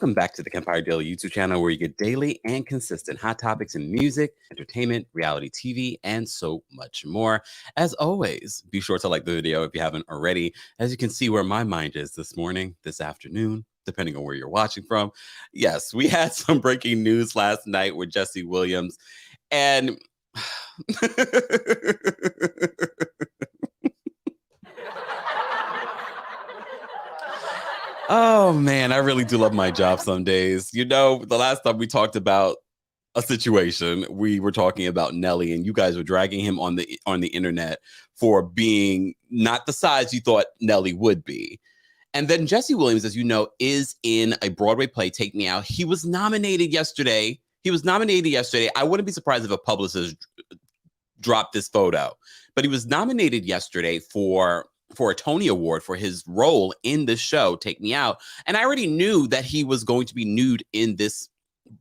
Welcome back to the Kempire Daily YouTube channel, where you get daily and consistent hot topics in music, entertainment, reality TV, and so much more. As always, be sure to like the video if you haven't already. As you can see where my mind is this morning, this afternoon, depending on where you're watching from. Yes, we had some breaking news last night with Jesse Williams, and oh man, I really do love my job some days. You know, the last time we talked about a situation, we were talking about Nelly, and you guys were dragging him on the internet for being not the size you thought Nelly would be. And then Jesse Williams, as you know, is in a Broadway play, Take Me Out. He was nominated yesterday. I wouldn't be surprised if a publicist dropped this photo, but he was nominated yesterday for a Tony Award for his role in this show, Take Me Out. And I already knew that he was going to be nude in this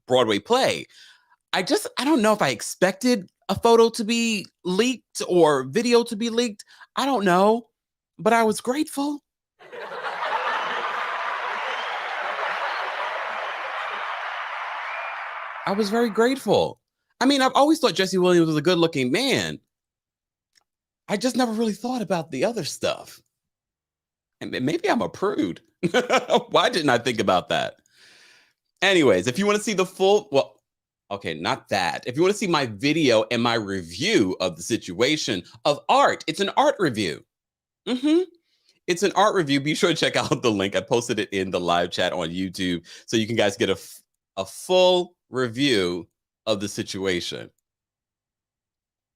Broadway play. I don't know if I expected a photo to be leaked or video to be leaked. I don't know, but I was grateful. I was very grateful. I mean, I've always thought Jesse Williams was a good-looking man. I just never really thought about the other stuff. And maybe I'm a prude. Why didn't I think about that? Anyways, if you want to see the full, well, okay, not that. If you want to see my video and my review of the situation of art, it's an art review. It's an art review. Be sure to check out the link. I posted it in the live chat on YouTube, so you can guys get a full review of the situation.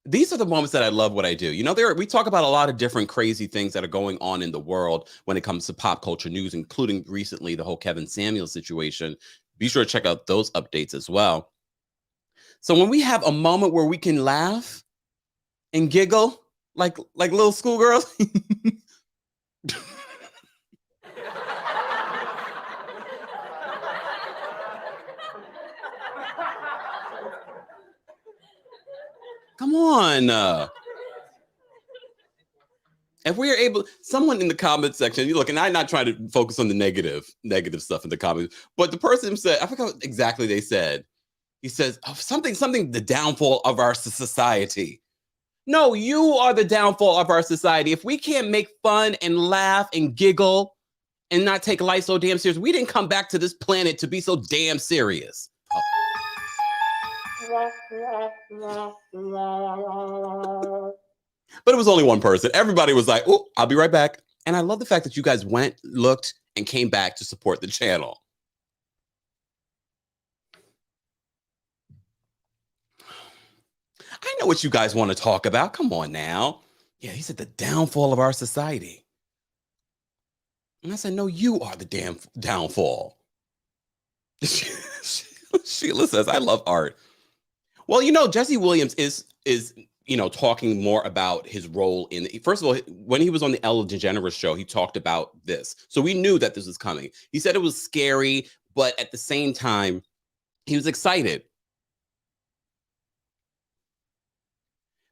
These are the moments that I love what I do. You know, we talk about a lot of different crazy things that are going on in the world when it comes to pop culture news, including recently the whole Kevin Samuels situation. Be sure to check out those updates as well. So when we have a moment where we can laugh and giggle like little schoolgirls, come on. If we are able, someone in the comment section, you look, and I'm not trying to focus on the negative stuff in the comments, but the person said, I forgot what exactly they said. He says, oh, something, the downfall of our society. No, you are the downfall of our society. If we can't make fun and laugh and giggle and not take life so damn serious, we didn't come back to this planet to be so damn serious. But it was only one person. Everybody was like, oh, I'll be right back. And I love the fact that you guys went, looked, and came back to support the channel. I know what you guys want to talk about. Come on now. Yeah, he said the downfall of our society. And I said, no, you are the damn downfall. Sheila says, I love art. Well, you know, Jesse Williams is you know, talking more about his role in, first of all, when he was on the Ellen DeGeneres show, he talked about this. So we knew that this was coming. He said it was scary, but at the same time, he was excited.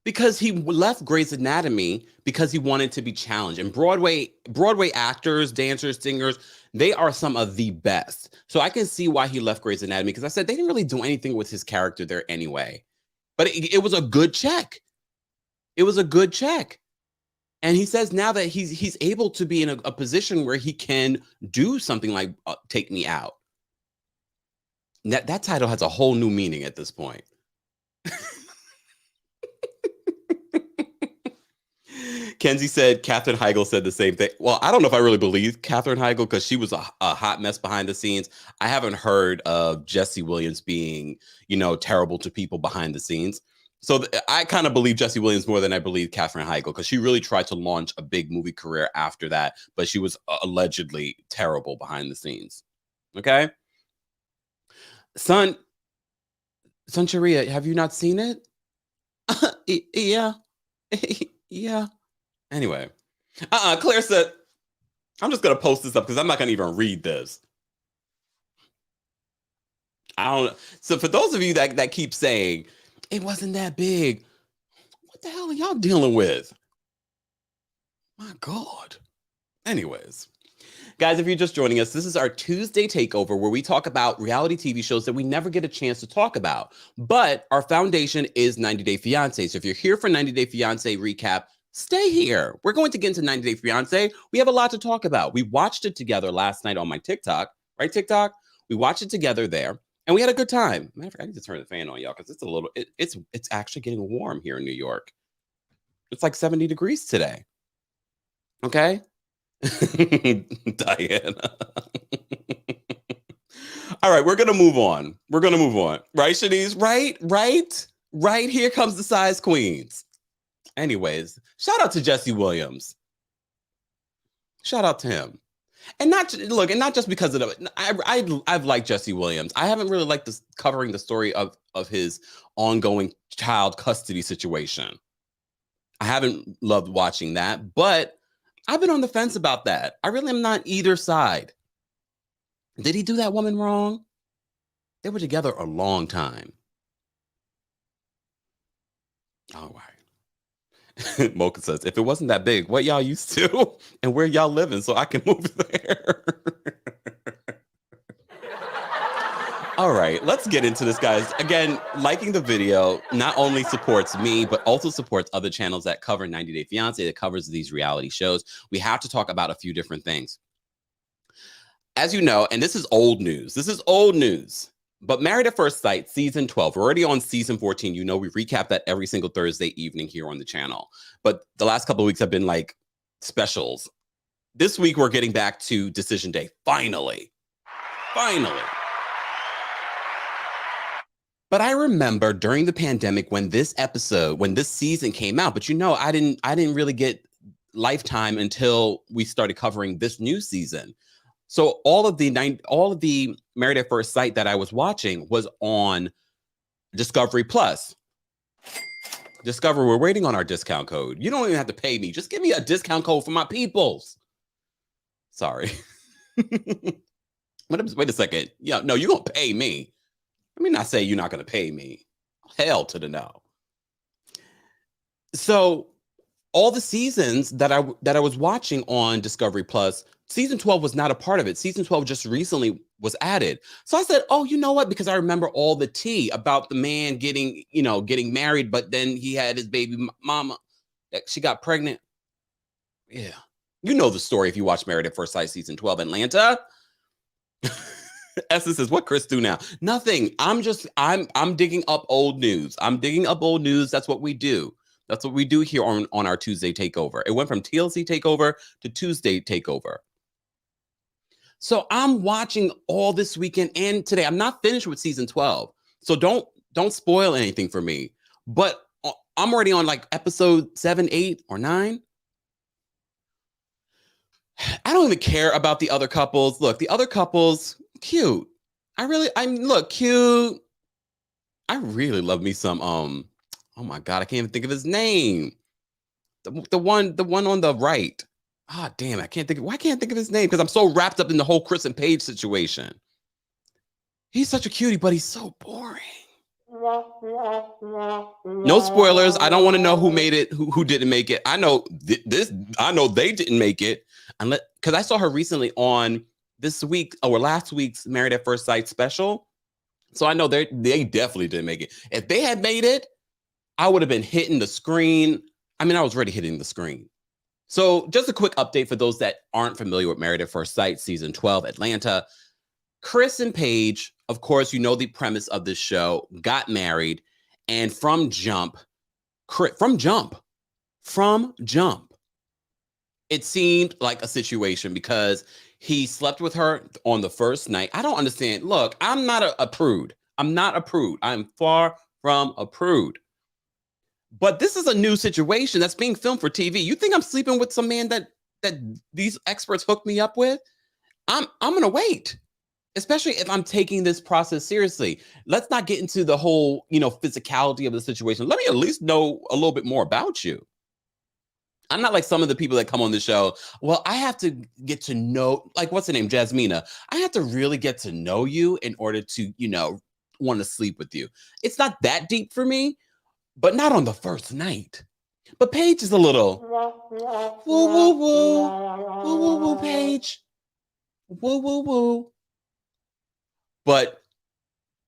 Because he left Grey's Anatomy because he wanted to be challenged. And Broadway actors, dancers, singers, they are some of the best. So I can see why he left Grey's Anatomy, because I said they didn't really do anything with his character there anyway. But it was a good check. It was a good check. And he says now that he's able to be in a position where he can do something like Take Me Out. That title has a whole new meaning at this point. Kenzie said Katherine Heigl said the same thing. Well, I don't know if I really believe Katherine Heigl, because she was a hot mess behind the scenes. I haven't heard of Jesse Williams being, you know, terrible to people behind the scenes. So I kind of believe Jesse Williams more than I believe Katherine Heigl, because she really tried to launch a big movie career after that, but she was allegedly terrible behind the scenes. Okay? Son Sharia, have you not seen it? Yeah. Yeah. Anyway, Claire said, I'm just going to post this up because I'm not going to even read this. I don't know. So for those of you that keep saying, it wasn't that big, what the hell are y'all dealing with? My God. Anyways, Guys, if you're just joining us, this is our Tuesday takeover where we talk about reality TV shows that we never get a chance to talk about. But our foundation is 90 Day Fiancé. So if you're here for 90 Day Fiancé recap, stay here. We're going to get into 90 Day Fiancé. We have a lot to talk about. We watched it together last night on my TikTok, right, TikTok? We watched it together there, and we had a good time. Matter of fact, I need to turn the fan on, y'all, because it's a little, it's actually getting warm here in New York. It's like 70 degrees today. Okay? Diana. All right, we're gonna move on. We're gonna move on. Right, Shanice? Right. Here comes the size queens. Anyways, shout out to Jesse Williams. Shout out to him. And not just because of the, I've liked Jesse Williams. I haven't really liked this covering the story of his ongoing child custody situation. I haven't loved watching that, but I've been on the fence about that. I really am not either side. Did he do that woman wrong? They were together a long time. All right. Mocha says, if it wasn't that big, what y'all used to and where y'all living so I can move there. All right, let's get into this, guys. Again, liking the video not only supports me, but also supports other channels that cover 90 Day Fiancé, that covers these reality shows. We have to talk about a few different things. As you know, and this is old news. But Married at First Sight, season 12, we're already on season 14. You know, we recap that every single Thursday evening here on the channel. But the last couple of weeks have been like specials. This week, we're getting back to decision day. Finally. But I remember during the pandemic when this season came out, but you know, I didn't really get Lifetime until we started covering this new season. So all of the Married at First Sight that I was watching was on Discovery Plus. Discover, we're waiting on our discount code. You don't even have to pay me. Just give me a discount code for my peoples. Sorry. Wait a second. Yeah, no, you're gonna pay me. Let me not say you're not going to pay me. Hell to the no. So all the seasons that I was watching on Discovery Plus, season 12 was not a part of it. Season 12 just recently was added. So I said, oh, you know what? Because I remember all the tea about the man getting married, but then he had his baby mama. She got pregnant. Yeah. You know the story if you watch Married at First Sight season 12, Atlanta. Essence says, what Chris do now? Nothing. I'm digging up old news. That's what we do. That's what we do here on our Tuesday takeover. It went from TLC takeover to Tuesday takeover. So I'm watching all this weekend and today. I'm not finished with season 12. So don't spoil anything for me. But I'm already on like episode 7, 8, or 9. I don't even care about the other couples. Look, the other couples, cute. Look, cute. I really love me some, oh my God, I can't even think of his name. The one on the right. Ah, damn, why can't I think of his name? Because I'm so wrapped up in the whole Chris and Paige situation. He's such a cutie, but he's so boring. No spoilers. I don't want to know who made it, who didn't make it. I know I know they didn't make it. Because I saw her recently on this week or last week's Married at First Sight special. So I know they definitely didn't make it. If they had made it, I would have been hitting the screen. I mean, I was already hitting the screen. So just a quick update for those that aren't familiar with Married at First Sight, season 12, Atlanta. Chris and Paige, of course, you know the premise of this show, got married. And from jump, it seemed like a situation because he slept with her on the first night. I don't understand. Look, I'm not a prude. I'm not a prude. I'm far from a prude. But this is a new situation that's being filmed for TV. You think I'm sleeping with some man that these experts hooked me up with? I'm going to wait, especially if I'm taking this process seriously. Let's not get into the whole, physicality of the situation. Let me at least know a little bit more about you. I'm not like some of the people that come on the show. Well, I have to get to know, like, what's her name? Jasmina. I have to really get to know you in order to, want to sleep with you. It's not that deep for me, but not on the first night. But Paige is a little woo, woo, woo, woo, woo, woo, Paige. Woo, woo, woo. But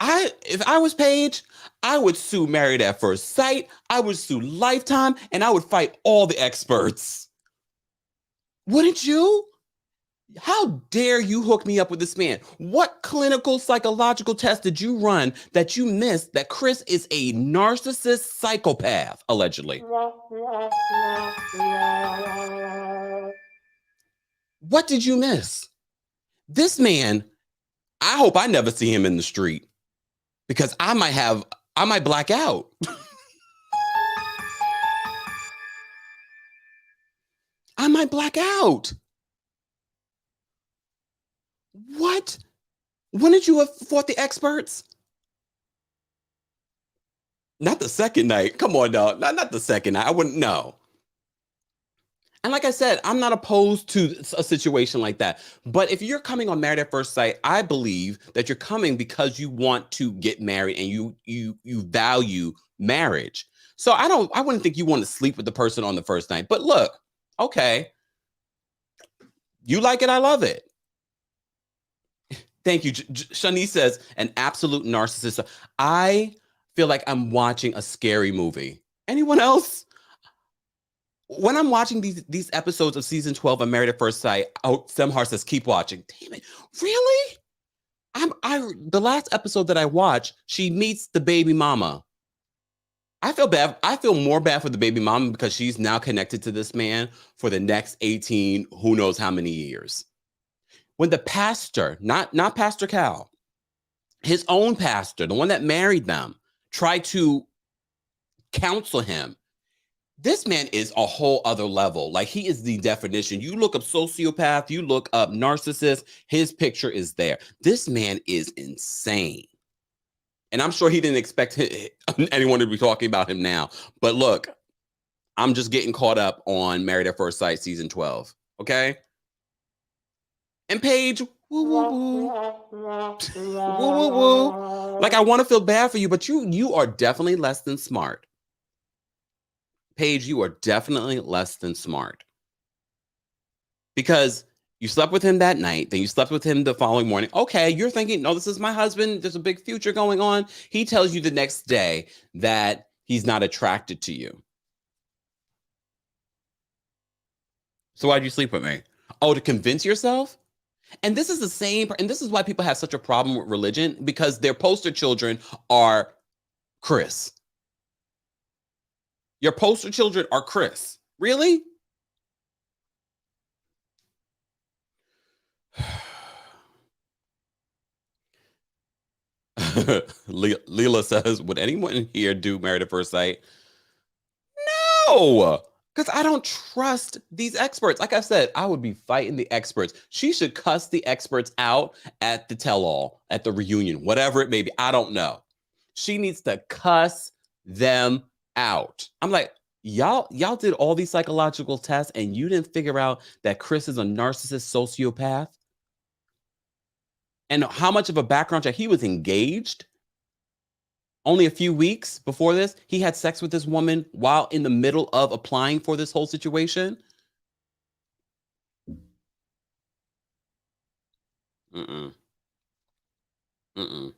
if I was Paige, I would sue Married at First Sight. I would sue Lifetime, and I would fight all the experts. Wouldn't you? How dare you hook me up with this man? What clinical psychological test did you run that you missed that Chris is a narcissist psychopath, allegedly? What did you miss? This man, I hope I never see him in the street because I might black out. I might black out. What? Wouldn't you have fought the experts? Not the second night. Come on, dog. Not the second night. I wouldn't know. And like I said, I'm not opposed to a situation like that. But if you're coming on Married at First Sight, I believe that you're coming because you want to get married and you value marriage. So I wouldn't think you want to sleep with the person on the first night. But look, okay. You like it, I love it. Thank you. Shanice says, an absolute narcissist. I feel like I'm watching a scary movie. Anyone else? When I'm watching these episodes of season 12 of Married at First Sight, Semhar says, keep watching. Damn it. Really? The last episode that I watched, she meets the baby mama. I feel bad. I feel more bad for the baby mama because she's now connected to this man for the next 18, who knows how many years. When the pastor, not Pastor Cal, his own pastor, the one that married them, tried to counsel him, this man is a whole other level. Like, he is the definition. You look up sociopath, you look up narcissist, his picture is there. This man is insane. And I'm sure he didn't expect anyone to be talking about him now. But look, I'm just getting caught up on Married at First Sight season 12. Okay? And Paige, woo, woo, woo. Woo, woo, woo. Like, I want to feel bad for you, but you are definitely less than smart. Paige, you are definitely less than smart. Because you slept with him that night, then you slept with him the following morning. Okay, you're thinking, no, this is my husband. There's a big future going on. He tells you the next day that he's not attracted to you. So why'd you sleep with me? Oh, to convince yourself? And this is the same, and this is why people have such a problem with religion, because their poster children are Chris. Your poster children are Chris. Really? Leela says, would anyone here do Married at First Sight? No, because I don't trust these experts. Like I said, I would be fighting the experts. She should cuss the experts out at the tell-all, at the reunion, whatever it may be. I don't know. She needs to cuss them out. I'm like, y'all did all these psychological tests and you didn't figure out that Chris is a narcissist sociopath? And how much of a background check? He was engaged only a few weeks before this. He had sex with this woman while in the middle of applying for this whole situation. Mm-mm. Mm-mm.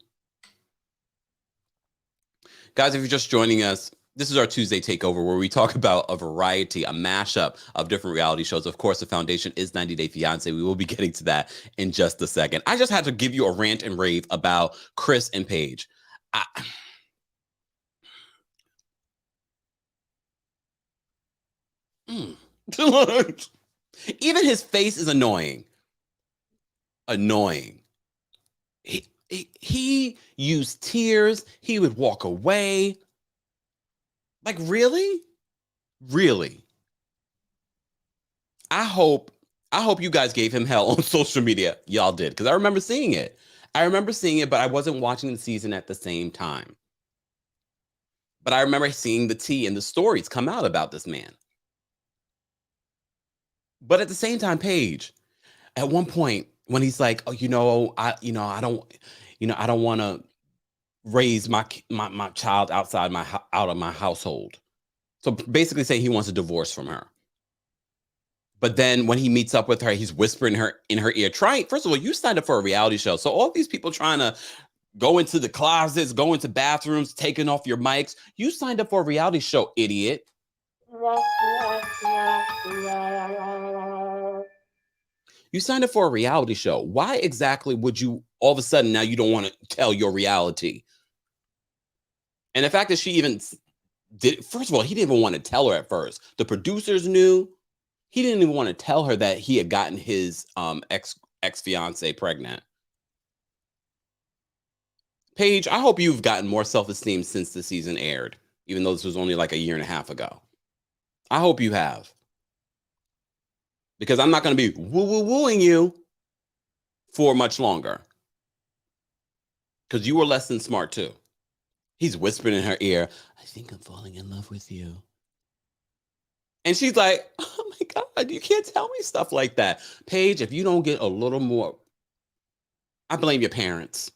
Guys, if you're just joining us, this is our Tuesday Takeover, where we talk about a variety, a mashup of different reality shows. Of course, the foundation is 90 Day Fiance. We will be getting to that in just a second. I just had to give you a rant and rave about Chris and Paige. Even his face is annoying. Annoying. He used tears. He would walk away. Like, really? Really? I hope you guys gave him hell on social media. Y'all did, because I remember seeing it. But I wasn't watching the season at the same time. But I remember seeing the tea and the stories come out about this man. But at the same time, Paige, at one point when he's like, oh, I don't want to raise my child out of my household. So basically saying he wants a divorce from her. But then when he meets up with her, he's whispering in her ear, first of all, you signed up for a reality show. So all these people trying to go into the closets, go into bathrooms, taking off your mics. You signed up for a reality show, idiot. You signed up for a reality show. Why exactly would you all of a sudden now you don't want to tell your reality? And the fact that she even did, first of all, he didn't even want to tell her at first. The producers knew. He didn't even want to tell her that he had gotten his ex-fiance pregnant. Paige, I hope you've gotten more self-esteem since the season aired, even though this was only like a year and a half ago. I hope you have. Because I'm not going to be wooing you for much longer. Because you were less than smart too. He's whispering in her ear, I think I'm falling in love with you. And she's like, oh my God, you can't tell me stuff like that. Paige, if you don't get a little more, I blame your parents.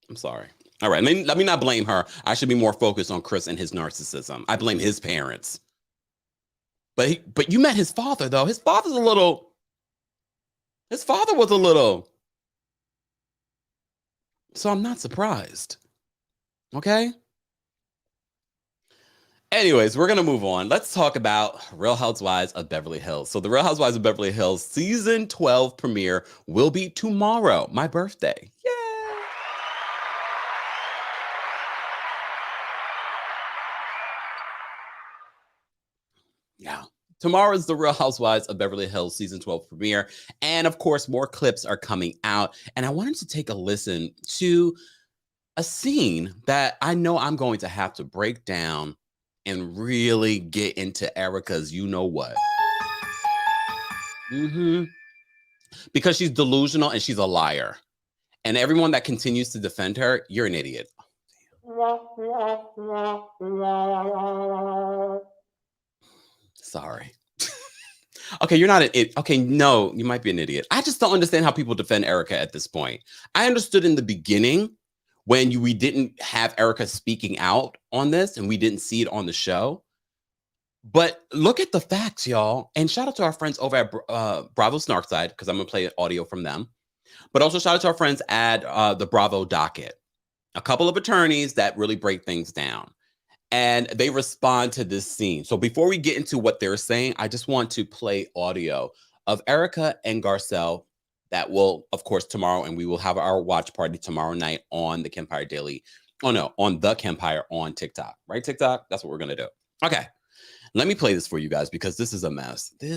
I'm sorry. All right, let me not blame her. I should be more focused on Chris and his narcissism. I blame his parents. But you met his father, though. His father was a little. So I'm not surprised. Okay? Anyways, we're going to move on. Let's talk about Real Housewives of Beverly Hills. So the Real Housewives of Beverly Hills season 12 premiere will be tomorrow, my birthday. Yay! Yeah. Tomorrow is the Real Housewives of Beverly Hills season 12 premiere. And of course, more clips are coming out. And I wanted to take a listen to a scene that I know I'm going to have to break down and really get into Erika's you-know-what. Because she's delusional and she's a liar. And everyone that continues to defend her, you're an idiot. Sorry. Okay, you're not an idiot. Okay, no, you might be an idiot. I just don't understand how people defend Erika at this point. I understood in the beginning when we didn't have Erika speaking out on this and we didn't see it on the show. But look at the facts, y'all. And shout out to our friends over at Bravo Snarkside, because I'm going to play audio from them. But also shout out to our friends at the Bravo Docket. A couple of attorneys that really break things down. And they respond to this scene. So before we get into what they're saying, I just want to play audio of Erika and Garcelle that will, of course, tomorrow, and we will have our watch party tomorrow night on the Kempire Daily. Oh, no, on the Kempire on TikTok. Right, TikTok? That's what we're going to do. Okay. Let me play this for you guys because this is a mess. Look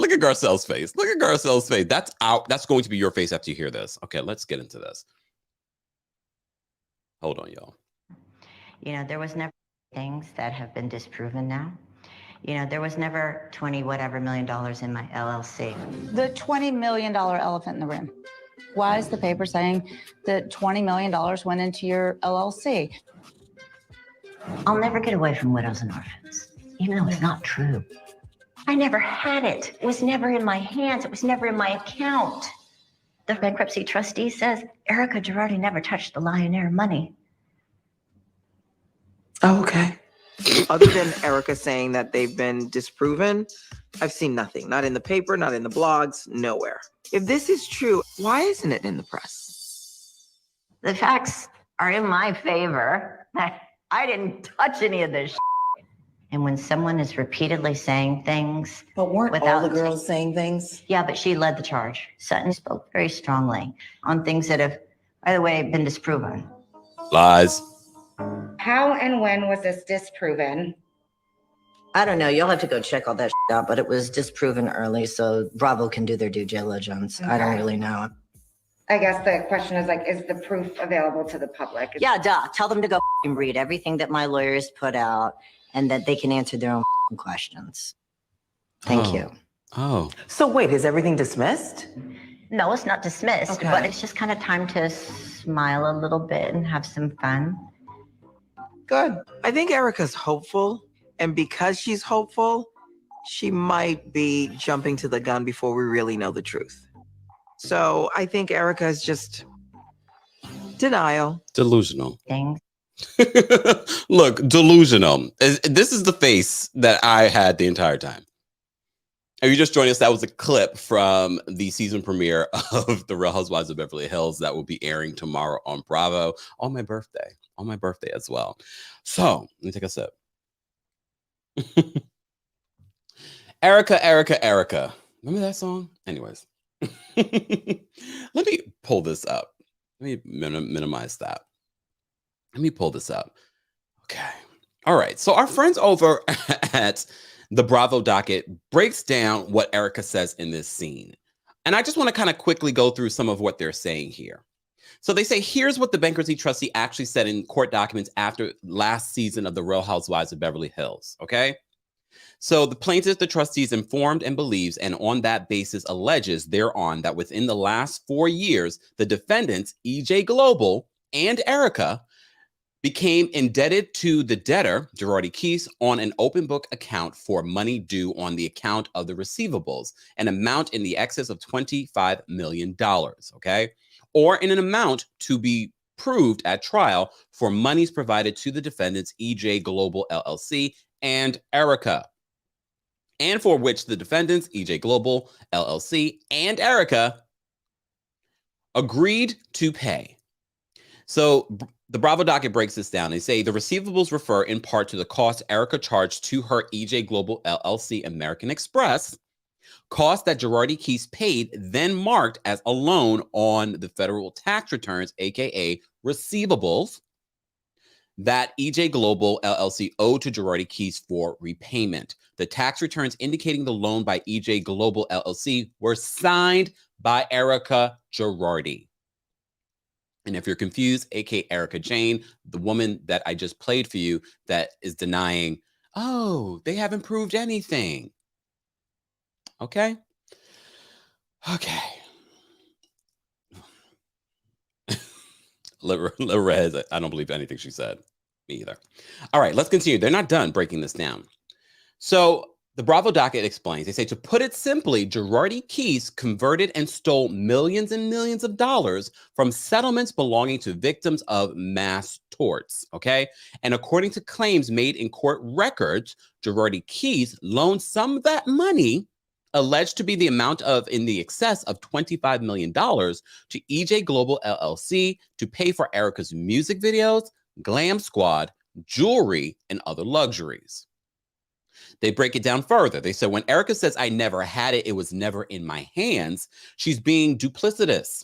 at Garcelle's face. Look at Garcelle's face. That's out. That's going to be your face after you hear this. Okay, let's get into this. Hold on, y'all. You know, there was never things that have been disproven now. You know, there was never 20 whatever million dollars in my LLC. The $20 million elephant in the room. Why is the paper saying that $20 million went into your LLC? I'll never get away from widows and orphans, even though it's not true. I never had it. It was never in my hands. It was never in my account. The bankruptcy trustee says Erika Girardi never touched the Lionaire money. Oh, okay. Other than Erika saying that they've been disproven, I've seen nothing. Not in the paper, not in the blogs, nowhere. If this is true, why isn't it in the press? The facts are in my favor. I didn't touch any of this shit. And when someone is repeatedly saying things... But weren't all the girls saying things? Yeah, but she led the charge. Sutton spoke very strongly on things that have, by the way, been disproven. Lies. How and when was this disproven? I don't know. You'll have to go check all that out, but it was disproven early, so Bravo can do their due diligence. Okay. I don't really know. I guess the question is like, is the proof available to the public? Yeah, duh. Tell them to go read everything that my lawyers put out and that they can answer their own questions. Thank you. Oh. So wait, is everything dismissed? No, it's not dismissed, Okay. but it's just kind of time to smile a little bit and have some fun. Good. I think Erika's hopeful, and because she's hopeful, she might be jumping to the gun before we really know the truth. So I think Erika is just denial. Delusional. Things. Look, delusional. This is the face that I had the entire time. If you just joined us, that was a clip from the season premiere of The Real Housewives of Beverly Hills that will be airing tomorrow on Bravo on my birthday. On my birthday as well. So let me take a sip. Erika. Remember that song? Anyways. Let me pull this up. Let me minimize that. Let me pull this up. Okay. All right. So our friends over at the Bravo docket breaks down what Erika says in this scene. And I just want to kind of quickly go through some of what they're saying here. So they say, here's what the bankruptcy trustee actually said in court documents after last season of The Real Housewives of Beverly Hills. Okay. So the plaintiff, the trustees, informed and believes, and on that basis alleges thereon that within the last 4 years, the defendants, EJ Global and Erika, became indebted to the debtor, Girardi Keese, on an open book account for money due on the account of the receivables, an amount in the excess of $25 million, okay? Or in an amount to be proved at trial for monies provided to the defendants, EJ Global LLC and Erika, and for which the defendants, EJ Global LLC and Erika, agreed to pay. So the Bravo docket breaks this down. They say the receivables refer in part to the cost Erika charged to her EJ Global LLC American Express, cost that Girardi Keese paid, then marked as a loan on the federal tax returns, aka receivables, that EJ Global LLC owed to Girardi Keese for repayment. The tax returns indicating the loan by EJ Global LLC were signed by Erika Girardi. And if you're confused, aka Erika Jayne, the woman that I just played for you that is denying, oh, they haven't proved anything. Okay? Okay. Lorez, I don't believe anything she said. Me either. All right, let's continue. They're not done breaking this down. So the Bravo docket explains, they say, to put it simply, Girardi Keese converted and stole millions and millions of dollars from settlements belonging to victims of mass torts, okay? And according to claims made in court records, Girardi Keese loaned some of that money, alleged to be the amount of in the excess of $25 million, to EJ Global LLC to pay for Erika's music videos, glam squad, jewelry, and other luxuries. They break it down further. They said, when Erika says, I never had it, it was never in my hands, she's being duplicitous.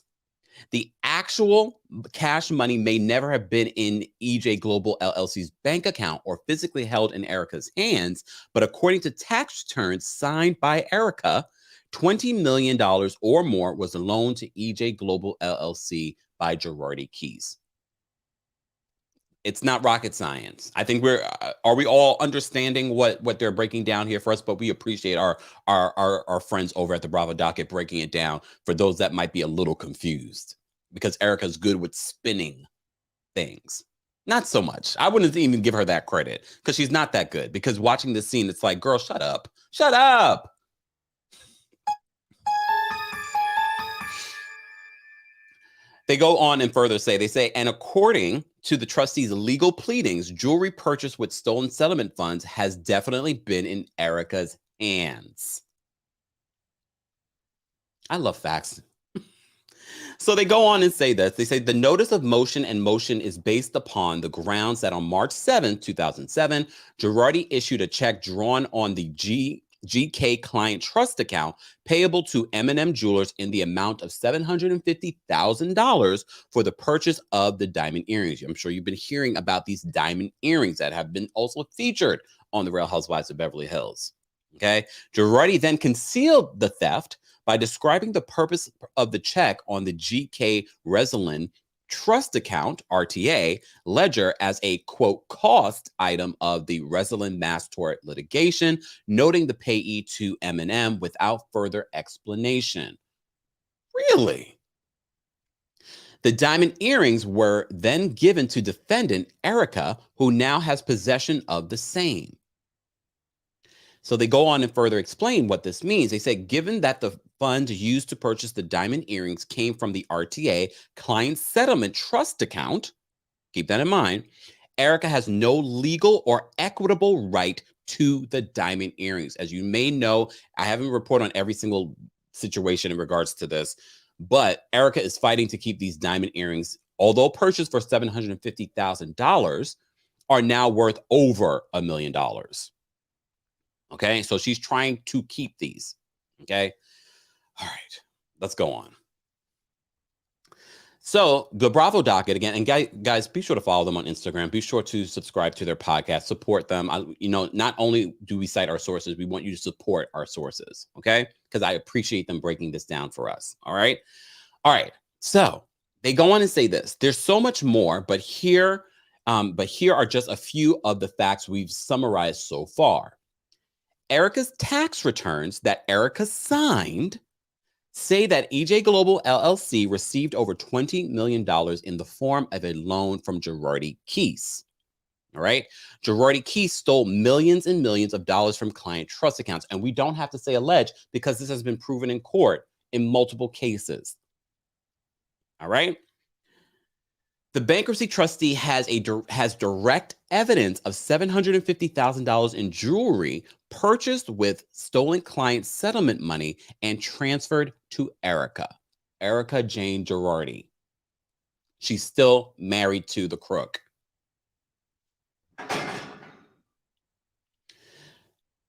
The actual cash money may never have been in EJ Global LLC's bank account or physically held in Erika's hands, but according to tax returns signed by Erika, $20 million or more was loaned to EJ Global LLC by Girardi Keese. It's not rocket science. I think are we all understanding what they're breaking down here for us? But we appreciate our friends over at the Bravo docket breaking it down for those that might be a little confused, because Erika's good with spinning things. Not so much. I wouldn't even give her that credit because she's not that good, because watching this scene, it's like, girl, shut up. Shut up. They go on and further say, they say, and according to the trustees' legal pleadings, jewelry purchased with stolen settlement funds has definitely been in Erika's hands. I love facts. So they go on and say this. They say the notice of motion and motion is based upon the grounds that on March 7, 2007, Girardi issued a check drawn on the GK client trust account payable to M&M Jewelers in the amount of $750,000 for the purchase of the diamond earrings. I'm sure you've been hearing about these diamond earrings that have been also featured on The Real Housewives of Beverly Hills. Okay. Girardi then concealed the theft by describing the purpose of the check on the GK Resolin trust account, RTA, ledger as a, quote, cost item of the Resolin mass tort litigation, noting the payee to M&M without further explanation. Really? The diamond earrings were then given to defendant Erika, who now has possession of the same. So they go on and further explain what this means. They say, given that the funds used to purchase the diamond earrings came from the RTA client settlement trust account, keep that in mind, Erika has no legal or equitable right to the diamond earrings. As you may know, I haven't reported on every single situation in regards to this, but Erika is fighting to keep these diamond earrings, although purchased for $750,000, are now worth over $1 million. Okay, so she's trying to keep these. Okay, all right, let's go on. So the Bravo docket again, and guys, be sure to follow them on Instagram. Be sure to subscribe to their podcast, support them. Not only do we cite our sources, we want you to support our sources, okay? Because I appreciate them breaking this down for us. All right. So they go on and say this. There's so much more, but here are just a few of the facts we've summarized so far. Erika's tax returns that Erika signed say that EJ Global LLC received over $20 million in the form of a loan from Girardi Keese. All right. Girardi Keese stole millions and millions of dollars from client trust accounts. And we don't have to say alleged because this has been proven in court in multiple cases. All right. The bankruptcy trustee has direct evidence of $750,000 in jewelry purchased with stolen client settlement money and transferred to Erika Jayne Girardi. She's still married to the crook.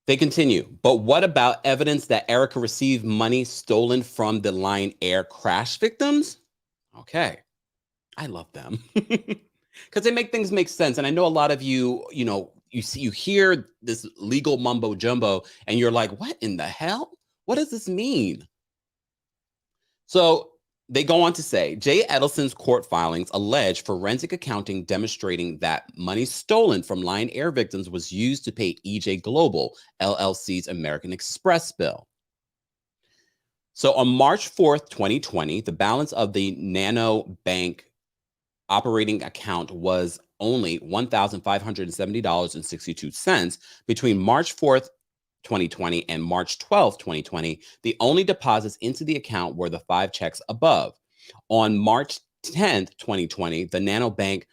They continue, but what about evidence that Erika received money stolen from the Lion Air crash victims? Okay. I love them because they make things make sense. And I know a lot of you hear this legal mumbo jumbo and you're like, what in the hell? What does this mean? So they go on to say, Jay Edelson's court filings allege forensic accounting demonstrating that money stolen from Lion Air victims was used to pay EJ Global LLC's American Express bill. So on March 4th, 2020, the balance of the Nano Bank operating account was only $1,570.62. Between March 4th, 2020 and March 12th, 2020, the only deposits into the account were the 5 checks above. On March 10th, 2020, the Nano Bank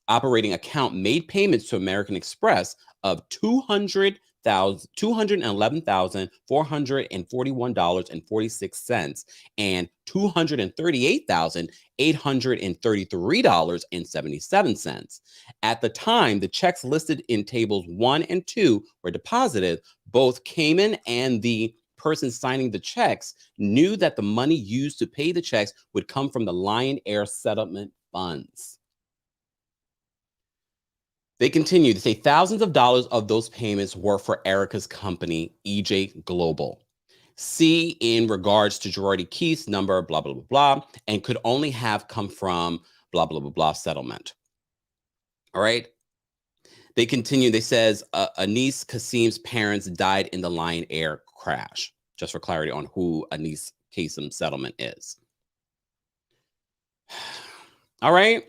operating account made payments to American Express of $211,441.46 and $238,833.77. At the time, the checks listed in tables 1 and 2 were deposited. Both Cayman and the person signing the checks knew that the money used to pay the checks would come from the Lion Air settlement funds. They continue to say thousands of dollars of those payments were for Erika's company, EJ Global. See in regards to Girardi Keese number, blah, blah, blah, blah, and could only have come from blah, blah, blah, blah settlement. All right. They continue. They says Anis Kasim's parents died in the Lion Air crash. Just for clarity on who Anis Kasim's settlement is. All right.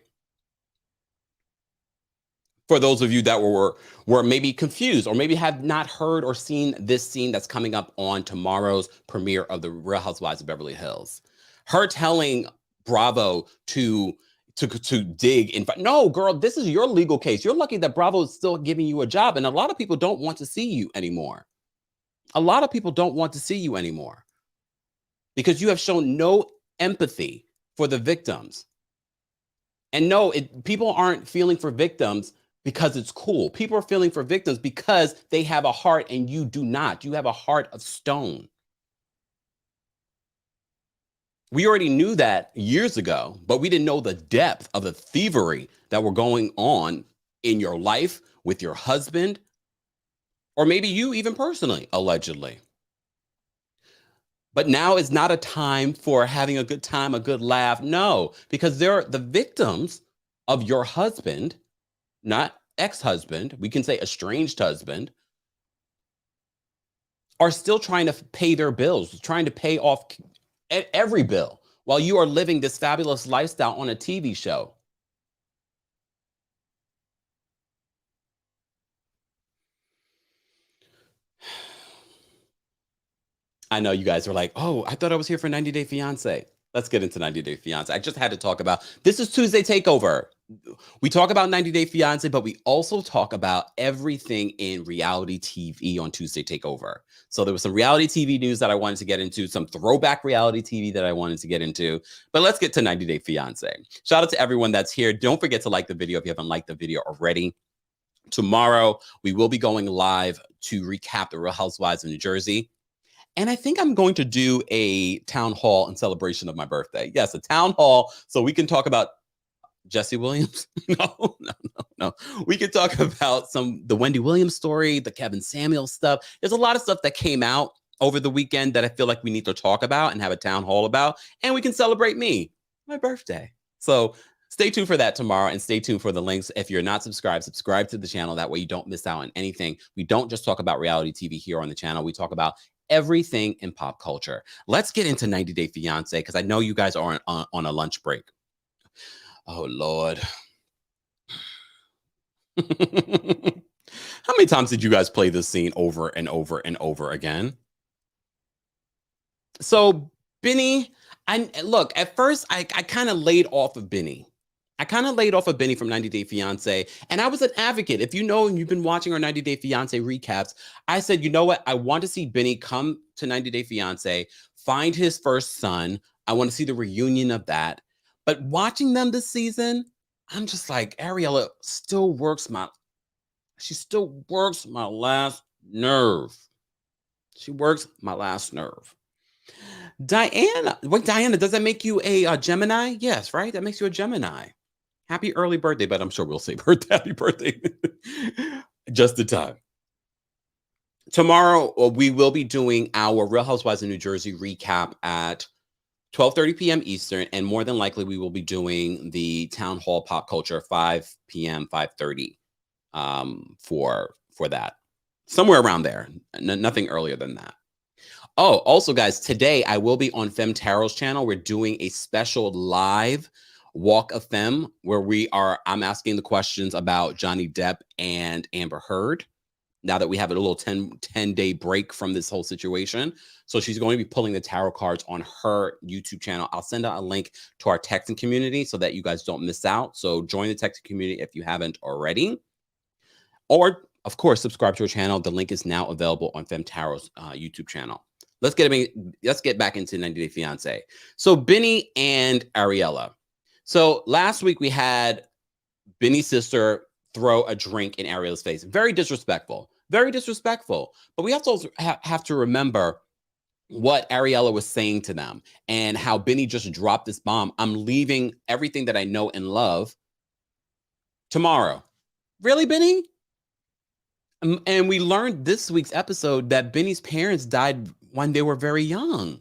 For those of you that were maybe confused or maybe have not heard or seen this scene that's coming up on tomorrow's premiere of The Real Housewives of Beverly Hills. Her telling Bravo to dig in. No, girl, this is your legal case. You're lucky that Bravo is still giving you a job. And a lot of people don't want to see you anymore. A lot of people don't want to see you anymore because you have shown no empathy for the victims. And no, people aren't feeling for victims because it's cool. People are feeling for victims because they have a heart and you do not. You have a heart of stone. We already knew that years ago, but we didn't know the depth of the thievery that were going on in your life with your husband, or maybe you even personally, allegedly. But now is not a time for having a good time, a good laugh. No, because they're the victims of your husband, not ex-husband, we can say estranged husband, are still trying to pay their bills, trying to pay off every bill while you are living this fabulous lifestyle on a TV show. I know you guys are like, oh, I thought I was here for 90 Day Fiancé. Let's get into 90 Day Fiancé. I just had to talk about, this is Tuesday Takeover. we talk about 90 Day Fiance, but we also talk about everything in reality TV on Tuesday Takeover. So there was some reality TV news that I wanted to get into, some throwback reality TV that I wanted to get into. But let's get to 90 Day Fiance. Shout out to everyone that's here. Don't forget to like the video if you haven't liked the video already. Tomorrow, we will be going live to recap the Real Housewives of New Jersey. And I think I'm going to do a town hall in celebration of my birthday. Yes, a town hall so we can talk about Jesse Williams. No. We could talk about the Wendy Williams story, the Kevin Samuel stuff. There's a lot of stuff that came out over the weekend that I feel like we need to talk about and have a town hall about. And we can celebrate my birthday. So stay tuned for that tomorrow and stay tuned for the links. If you're not subscribed, subscribe to the channel. That way you don't miss out on anything. We don't just talk about reality TV here on the channel. We talk about everything in pop culture. Let's get into 90 Day Fiance because I know you guys are on a lunch break. Oh, Lord. How many times did you guys play this scene over and over and over again? So, Benny, look, at first, I kind of laid off of Benny. I kind of laid off of Benny from 90 Day Fiance, and I was an advocate. If you know and you've been watching our 90 Day Fiance recaps, I said, you know what? I want to see Benny come to 90 Day Fiance, find his first son. I want to see the reunion of that. But watching them this season, I'm just like, Ariela still works my last nerve. She works my last nerve. Diana, does that make you a Gemini? Yes, right? That makes you a Gemini. Happy early birthday, but I'm sure we'll say happy birthday. Just the time. Tomorrow, we will be doing our Real Housewives of New Jersey recap at 12:30 p.m. Eastern, and more than likely, we will be doing the Town Hall Pop Culture 5 p.m., 5:30 for that. Somewhere around there. Nothing earlier than that. Oh, also, guys, today I will be on Femme Tarot's channel. We're doing a special live Walk of Femme where I'm asking the questions about Johnny Depp and Amber Heard. Now that we have a little 10-day break from this whole situation. So she's going to be pulling the tarot cards on her YouTube channel. I'll send out a link to our texting community so that you guys don't miss out. So join the texting community if you haven't already. Or, of course, subscribe to her channel. The link is now available on Femme Tarot's YouTube channel. Let's get back into 90 Day Fiance. So Benny and Ariela. So last week we had Benny's sister throw a drink in Ariela's face. Very disrespectful. Very disrespectful. But we also have to remember what Ariela was saying to them and how Benny just dropped this bomb. I'm leaving everything that I know and love tomorrow. Really, Benny? And we learned this week's episode that Benny's parents died when they were very young.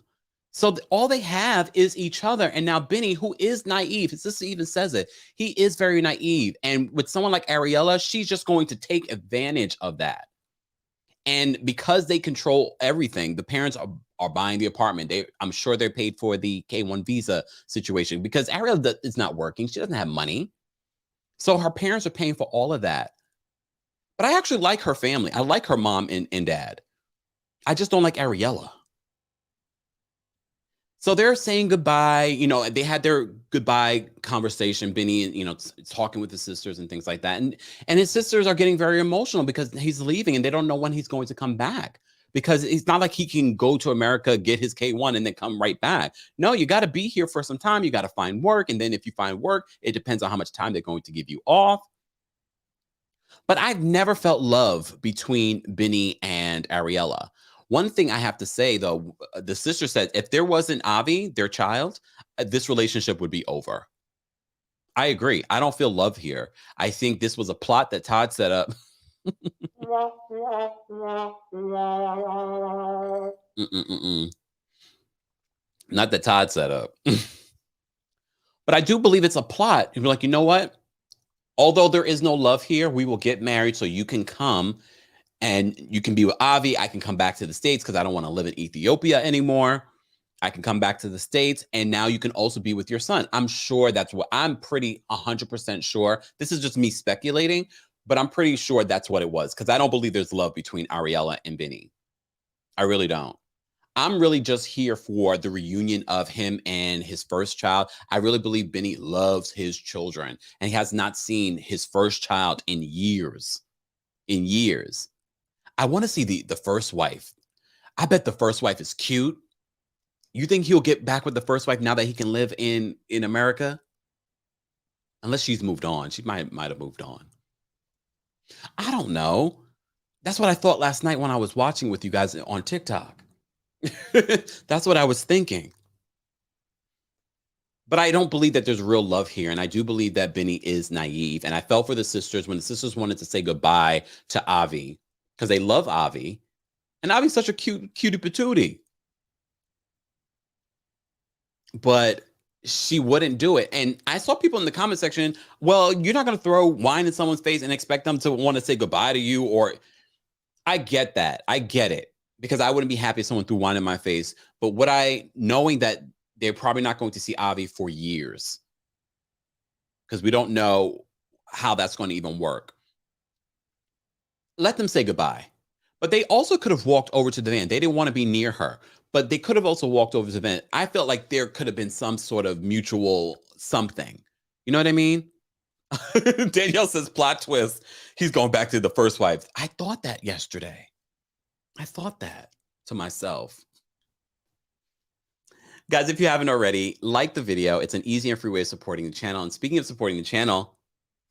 So all they have is each other. And now Benny, who is naive, his sister even says it, he is very naive. And with someone like Ariela, she's just going to take advantage of that. And because they control everything, the parents are buying the apartment. I'm sure they're paid for the K-1 visa situation because Ariela is not working. She doesn't have money. So her parents are paying for all of that. But I actually like her family. I like her mom and dad. I just don't like Ariela. So they're saying goodbye. You know, they had their goodbye conversation, Benny, you know, talking with his sisters and things like that. And his sisters are getting very emotional because he's leaving and they don't know when he's going to come back. Because it's not like he can go to America, get his K-1 and then come right back. No, you got to be here for some time. You got to find work. And then if you find work, it depends on how much time they're going to give you off. But I've never felt love between Benny and Ariela. One thing I have to say, though, the sister said, if there wasn't Avi, their child, this relationship would be over. I agree. I don't feel love here. I think this was a plot that Todd set up. Not that Todd set up. But I do believe it's a plot. You're like, you know what? Although there is no love here, we will get married so you can come and you can be with Avi. I can come back to the States because I don't want to live in Ethiopia anymore. I can come back to the States and now you can also be with your son. I'm sure that's what I'm pretty 100% sure. This is just me speculating, but I'm pretty sure that's what it was because I don't believe there's love between Ariela and Benny. I really don't. I'm really just here for the reunion of him and his first child. I really believe Benny loves his children, and he has not seen his first child in years. In years. I want to see the first wife. I bet the first wife is cute. You think he'll get back with the first wife now that he can live in America? Unless she's moved on. She might have moved on. I don't know. That's what I thought last night when I was watching with you guys on TikTok. That's what I was thinking. But I don't believe that there's real love here. And I do believe that Benny is naive. And I felt for the sisters when the sisters wanted to say goodbye to Avi because they love Avi. And Avi's such a cutie patootie. But she wouldn't do it. And I saw people in the comment section, well, you're not going to throw wine in someone's face and expect them to want to say goodbye to you. Or I get that. I get it. Because I wouldn't be happy if someone threw wine in my face. But knowing that they're probably not going to see Avi for years. Because we don't know how that's going to even work. Let them say goodbye. But they also could have walked over to the van. They didn't want to be near her. But they could have also walked over to the van. I felt like there could have been some sort of mutual something. You know what I mean? Danielle says, plot twist. He's going back to the first wife. I thought that yesterday. I thought that to myself. Guys, if you haven't already, like the video. It's an easy and free way of supporting the channel. And speaking of supporting the channel,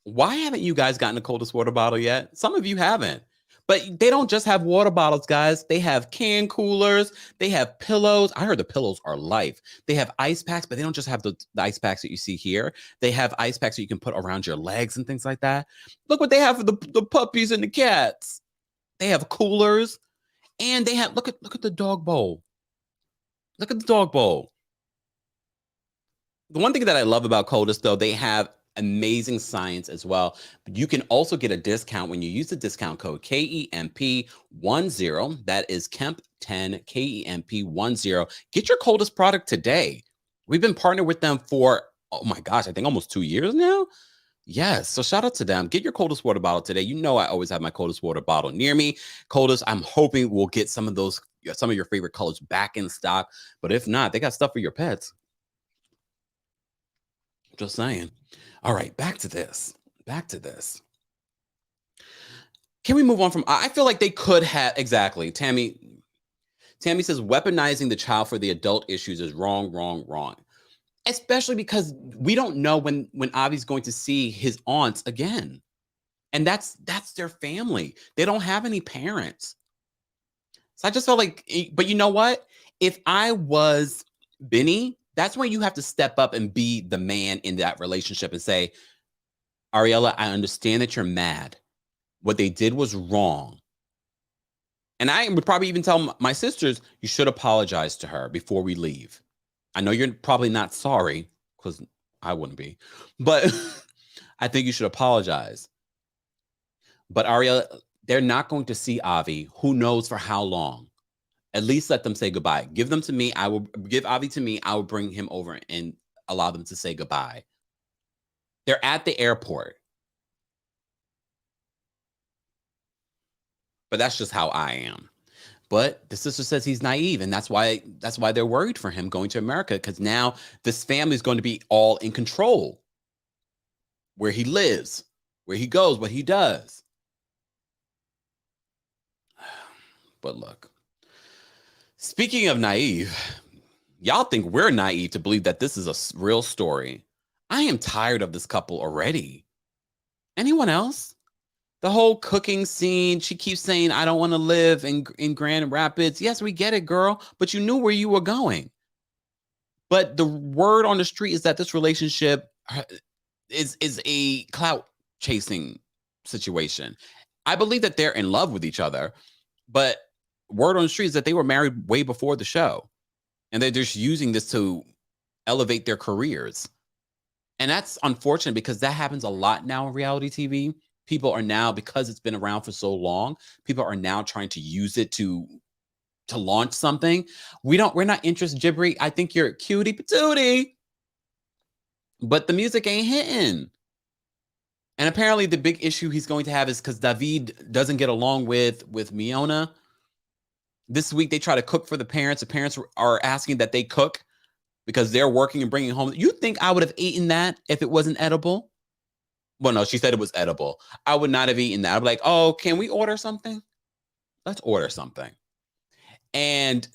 why haven't you guys gotten the coldest water bottle yet? Some of you haven't. But they don't just have water bottles, guys. They have can coolers. They have pillows. I heard the pillows are life. They have ice packs, but they don't just have the ice packs that you see here. They have ice packs that you can put around your legs and things like that. Look what they have for the puppies and the cats. They have coolers. And they have, look at the dog bowl. Look at the dog bowl. The one thing that I love about Coldest, though, they have amazing science as well. But you can also get a discount when you use the discount code KEMP10. That is KEMP10, KEMP10. Get your Coldest product today. We've been partnered with them for, oh my gosh, I think almost 2 years now. Yes, so shout out to them. Get your Coldest water bottle today. You know I always have my Coldest water bottle near me. Coldest, I'm hoping we'll get some of your favorite colors back in stock. But if not, they got stuff for your pets. Just saying. All right, back to this. Can we move on from, I feel like they could have, exactly. Tammy says weaponizing the child for the adult issues is wrong. Especially because we don't know when Avi's going to see his aunts again. And that's their family. They don't have any parents. So I just felt like, but you know what? If I was Benny, that's when you have to step up and be the man in that relationship and say, Ariela, I understand that you're mad. What they did was wrong. And I would probably even tell my sisters, you should apologize to her before we leave. I know you're probably not sorry, because I wouldn't be, but I think you should apologize. But Ariela, they're not going to see Avi. Who knows for how long? At least let them say goodbye. Give them to me. I will give Avi to me. I will bring him over and allow them to say goodbye. They're at the airport. But that's just how I am. But the sister says he's naive, and that's why they're worried for him going to America, because now this family is going to be all in control. Where he lives, where he goes, what he does. But look, speaking of naive, y'all think we're naive to believe that this is a real story. I am tired of this couple already. Anyone else? The whole cooking scene, she keeps saying, I don't want to live in Grand Rapids. Yes, we get it, girl, but you knew where you were going. But the word on the street is that this relationship is a clout chasing situation. I believe that they're in love with each other, but word on the street is that they were married way before the show. And they're just using this to elevate their careers. And that's unfortunate because that happens a lot now in reality TV. People are now, because it's been around for so long, people are now trying to use it to launch something. We're not interested, Jibri. I think you're cutie patootie, but the music ain't hitting. And apparently the big issue he's going to have is because David doesn't get along with Miona. This week, they try to cook for the parents. The parents are asking that they cook because they're working and bringing home. You think I would have eaten that if it wasn't edible? Well, no, she said it was edible. I would not have eaten that. I'd be like, oh, can we order something? Let's order something. And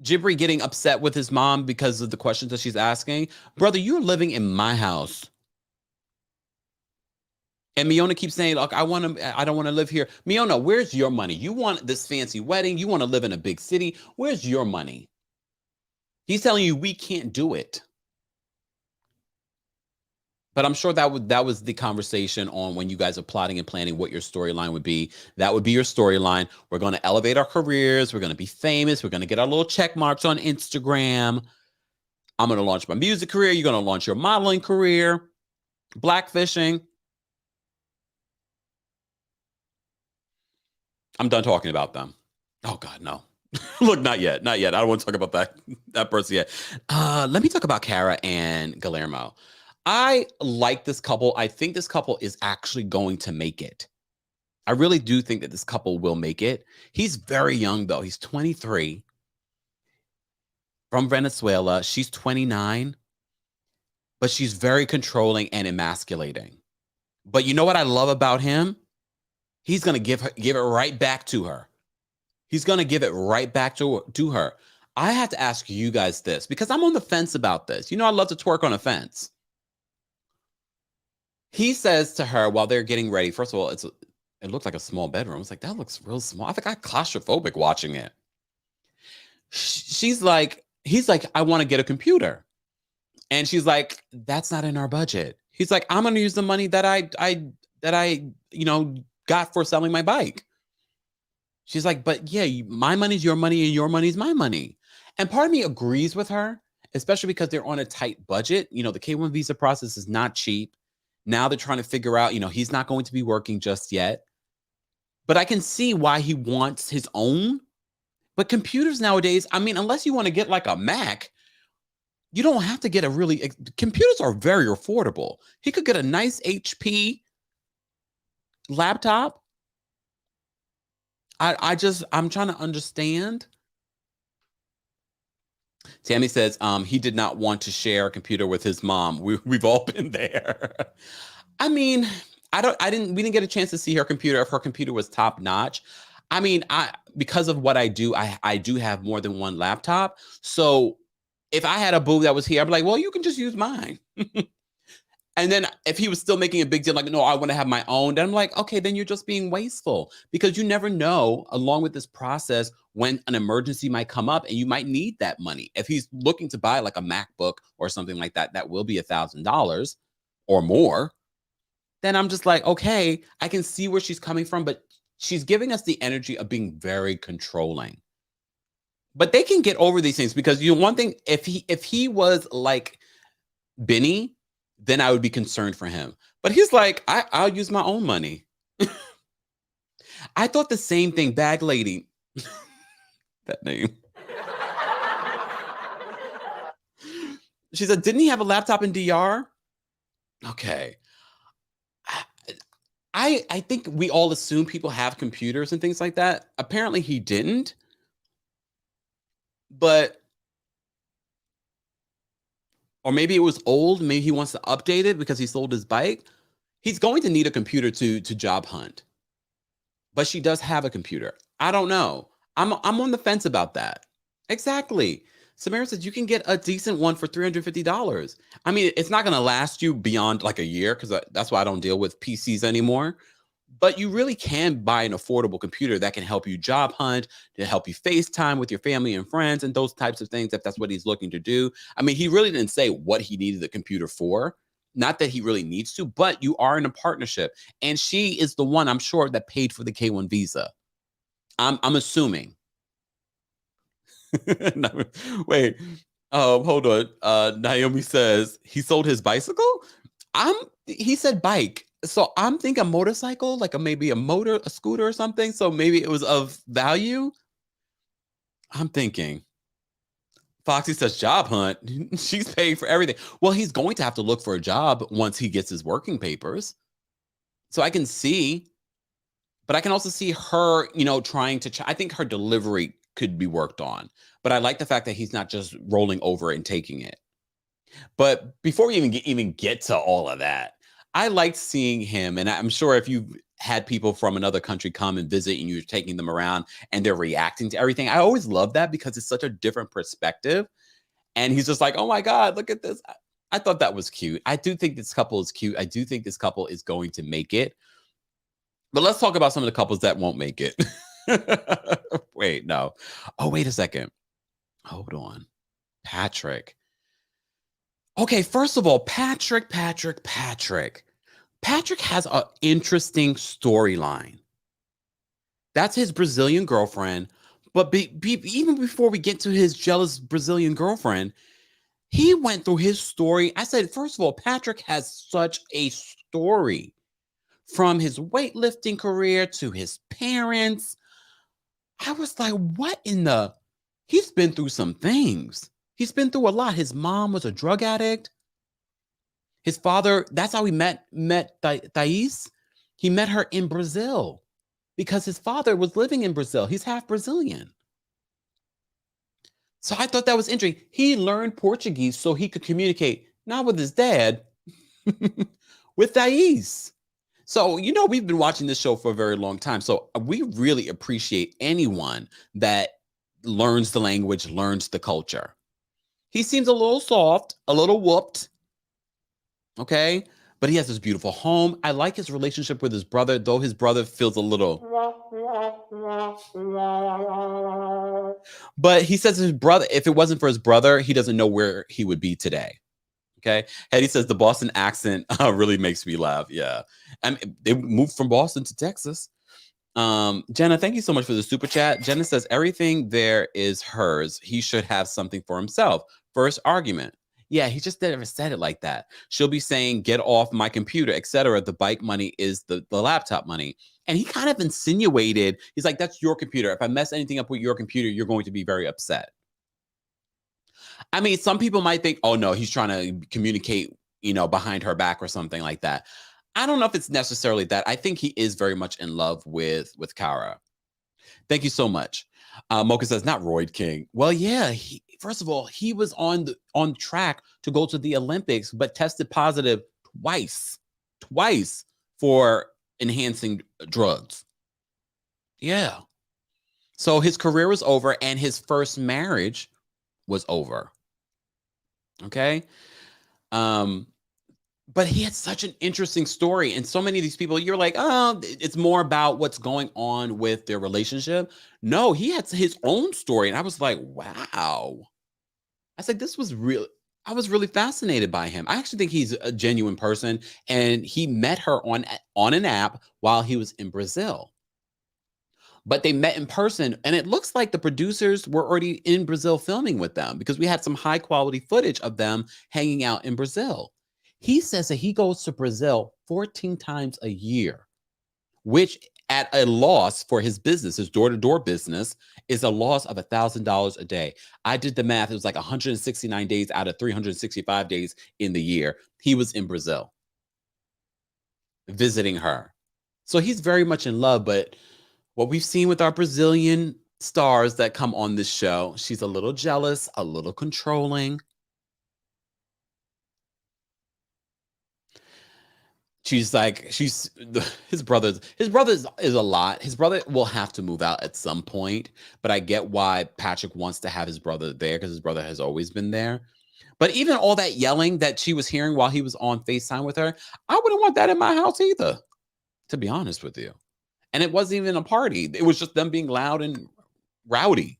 Jibri getting upset with his mom because of the questions that she's asking. Brother, you're living in my house. And Miona keeps saying, look, I don't want to live here. Miona, where's your money? You want this fancy wedding. You want to live in a big city. Where's your money? He's telling you we can't do it. But I'm sure that was the conversation on when you guys are plotting and planning what your storyline would be. That would be your storyline. We're going to elevate our careers. We're going to be famous. We're going to get our little check marks on Instagram. I'm going to launch my music career. You're going to launch your modeling career. Blackfishing. I'm done talking about them. Oh, God, no. Look, not yet. Not yet. I don't want to talk about that person yet. Let me talk about Cara and Guillermo. I like this couple. I think this couple is actually going to make it. I really do think that this couple will make it. He's very young, though. He's 23 from Venezuela. She's 29, but she's very controlling and emasculating. But you know what I love about him? He's going to give it right back to her. He's going to give it right back to her. I have to ask you guys this because I'm on the fence about this. You know, I love to twerk on a fence. He says to her while they're getting ready, first of all, it looks like a small bedroom. It's like, that looks real small. I think I'm claustrophobic watching it. He's like, I want to get a computer. And she's like, that's not in our budget. He's like, I'm going to use the money that I got for selling my bike. She's like, but yeah, my money's your money and your money's my money. And part of me agrees with her, especially because they're on a tight budget. You know, the K-1 visa process is not cheap. Now they're trying to figure out, he's not going to be working just yet. But I can see why he wants his own. But computers nowadays, I mean, unless you want to get like a Mac, you don't have to get computers are very affordable. He could get a nice HP laptop. I'm trying to understand. Tammy says he did not want to share a computer with his mom. We've all been there. I mean, we didn't get a chance to see her computer if her computer was top notch. I mean, because of what I do, I do have more than one laptop. So if I had a boo that was here, I'd be like, well, you can just use mine. And then if he was still making a big deal, like, no, I want to have my own, then I'm like, okay, then you're just being wasteful because you never know, along with this process, when an emergency might come up and you might need that money. If he's looking to buy like a MacBook or something like that, that will be $1,000 or more, then I'm just like, okay, I can see where she's coming from, but she's giving us the energy of being very controlling. But they can get over these things because, one thing, if he was like Benny, then I would be concerned for him. But he's like, I'll use my own money. I thought the same thing. Bag Lady. That name. She said, didn't he have a laptop in DR? Okay. I think we all assume people have computers and things like that. Apparently he didn't. But or maybe it was old. Maybe he wants to update it because he sold his bike. He's going to need a computer to job hunt. But she does have a computer. I don't know. I'm on the fence about that. Exactly. Samara says you can get a decent one for $350. I mean, it's not going to last you beyond like a year because that's why I don't deal with PCs anymore. But you really can buy an affordable computer that can help you job hunt, to help you FaceTime with your family and friends and those types of things if that's what he's looking to do. I mean, he really didn't say what he needed the computer for. Not that he really needs to, but you are in a partnership. And she is the one, I'm sure, that paid for the K-1 visa. I'm assuming. No, wait. Hold on. Naomi says he sold his bicycle. He said bike. So I'm thinking a motorcycle, like maybe a scooter or something. So maybe it was of value. I'm thinking. Foxy says job hunt. She's paying for everything. Well, he's going to have to look for a job once he gets his working papers. So I can see But I can also see her, trying to, I think her delivery could be worked on. But I like the fact that he's not just rolling over and taking it. But before we even get to all of that, I liked seeing him. And I'm sure if you've had people from another country come and visit and you're taking them around and they're reacting to everything, I always love that because it's such a different perspective. And he's just like, oh my God, look at this. I thought that was cute. I do think this couple is cute. I do think this couple is going to make it. But let's talk about some of the couples that won't make it. Wait, no. Oh, wait a second. Hold on. Patrick. Okay, first of all, Patrick has an interesting storyline. That's his Brazilian girlfriend. But even before we get to his jealous Brazilian girlfriend, he went through his story. I said, first of all, Patrick has such a story from his weightlifting career to his parents. I was like, what in the? He's been through some things. He's been through a lot. His mom was a drug addict. His father, that's how he met Thais. He met her in Brazil because his father was living in Brazil. He's half Brazilian. So I thought that was interesting. He learned Portuguese so he could communicate, not with his dad, with Thais. So, we've been watching this show for a very long time. So we really appreciate anyone that learns the language, learns the culture. He seems a little soft, a little whooped. Okay. But he has this beautiful home. I like his relationship with his brother, though his brother feels a little. But he says his brother, if it wasn't for his brother, he doesn't know where he would be today. Okay. Eddie says the Boston accent really makes me laugh. Yeah. They moved from Boston to Texas. Jenna, thank you so much for the super chat. Jenna says everything there is hers. He should have something for himself. First argument. Yeah, he just never said it like that. She'll be saying, get off my computer, etc. The bike money is the laptop money. And he kind of insinuated, he's like, that's your computer. If I mess anything up with your computer, you're going to be very upset. I mean, some people might think, oh no, he's trying to communicate, behind her back or something like that. I don't know if it's necessarily that. I think he is very much in love with Kara. Thank you so much. Mocha says, not Royd King. Well, yeah, first of all, he was on track to go to the Olympics, but tested positive twice for enhancing drugs. Yeah. So his career was over and his first marriage was over. Okay. But he had such an interesting story. And so many of these people, you're like, oh, it's more about what's going on with their relationship. No, he had his own story. And I was like, wow. I said, this was real. I was really fascinated by him. I actually think he's a genuine person. And he met her on an app while he was in Brazil. But they met in person. And it looks like the producers were already in Brazil filming with them because we had some high quality footage of them hanging out in Brazil. He says that he goes to Brazil 14 times a year, which at a loss for his business, his door-to-door business, is a loss of $1,000 a day. I did the math. It was like 169 days out of 365 days in the year. He was in Brazil visiting her. So he's very much in love. But what we've seen with our Brazilian stars that come on this show, she's a little jealous, a little controlling. She's like, his brother is a lot. His brother will have to move out at some point, but I get why Patrick wants to have his brother there because his brother has always been there. But even all that yelling that she was hearing while he was on FaceTime with her, I wouldn't want that in my house either, to be honest with you. And it wasn't even a party. It was just them being loud and rowdy.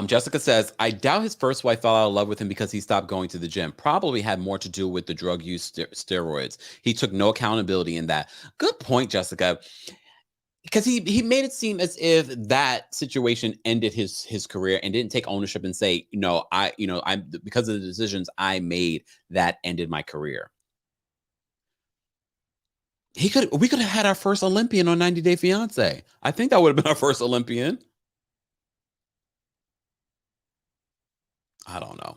Jessica says, I doubt his first wife fell out of love with him because he stopped going to the gym. Probably had more to do with the drug use, steroids. He took no accountability in that. Good point, Jessica. Because he made it seem as if that situation ended his career and didn't take ownership and say, I because of the decisions I made, that ended my career. We could have had our first Olympian on 90 Day Fiancé. I think that would have been our first Olympian. I don't know.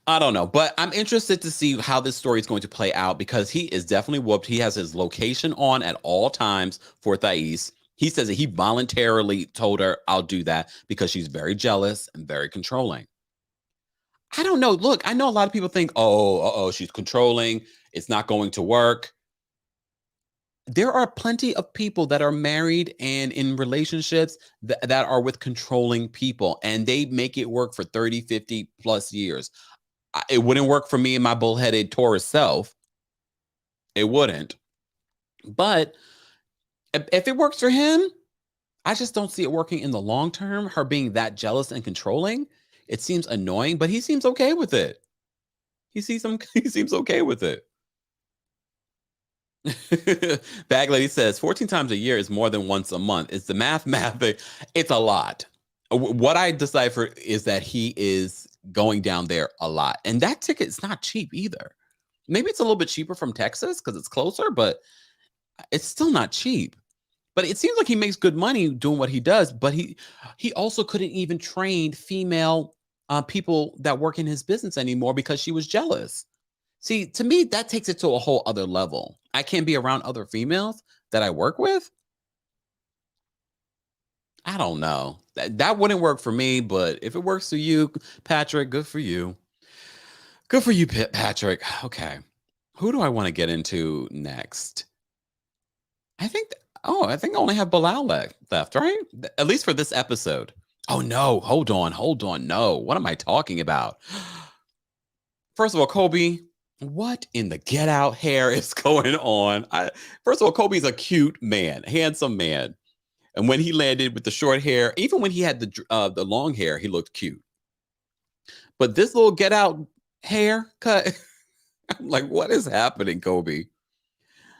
I don't know, but I'm interested to see how this story is going to play out because he is definitely whooped. He has his location on at all times for Thais. He says that he voluntarily told her, I'll do that because she's very jealous and very controlling. I don't know. Look, I know a lot of people think, oh, she's controlling. It's not going to work. There are plenty of people that are married and in relationships that are with controlling people, and they make it work for 30, 50 plus years. It wouldn't work for me and my bullheaded Taurus self. It wouldn't. But if it works for him, I just don't see it working in the long term. Her being that jealous and controlling, it seems annoying, but he seems okay with it. He seems okay with it. Bag Lady says 14 times a year is more than once a month. It's the math. It's a lot. What I decipher is that he is going down there a lot. And that ticket is not cheap either. Maybe it's a little bit cheaper from Texas because it's closer, but it's still not cheap. But it seems like he makes good money doing what he does. But he also couldn't even train female people that work in his business anymore because she was jealous. See, to me, that takes it to a whole other level. I can't be around other females that I work with. I don't know. That wouldn't work for me, but if it works for you, Patrick, good for you. Good for you, Patrick. Okay. Who do I want to get into next? I think I only have Bilal left, right? At least for this episode. Oh no, hold on. No. What am I talking about? First of all, Kobe, what in the get out hair is going on? First of all, Kobe's a cute man, handsome man. And when he landed with the short hair, even when he had the long hair, he looked cute. But this little get out hair cut, I'm like, what is happening, Kobe?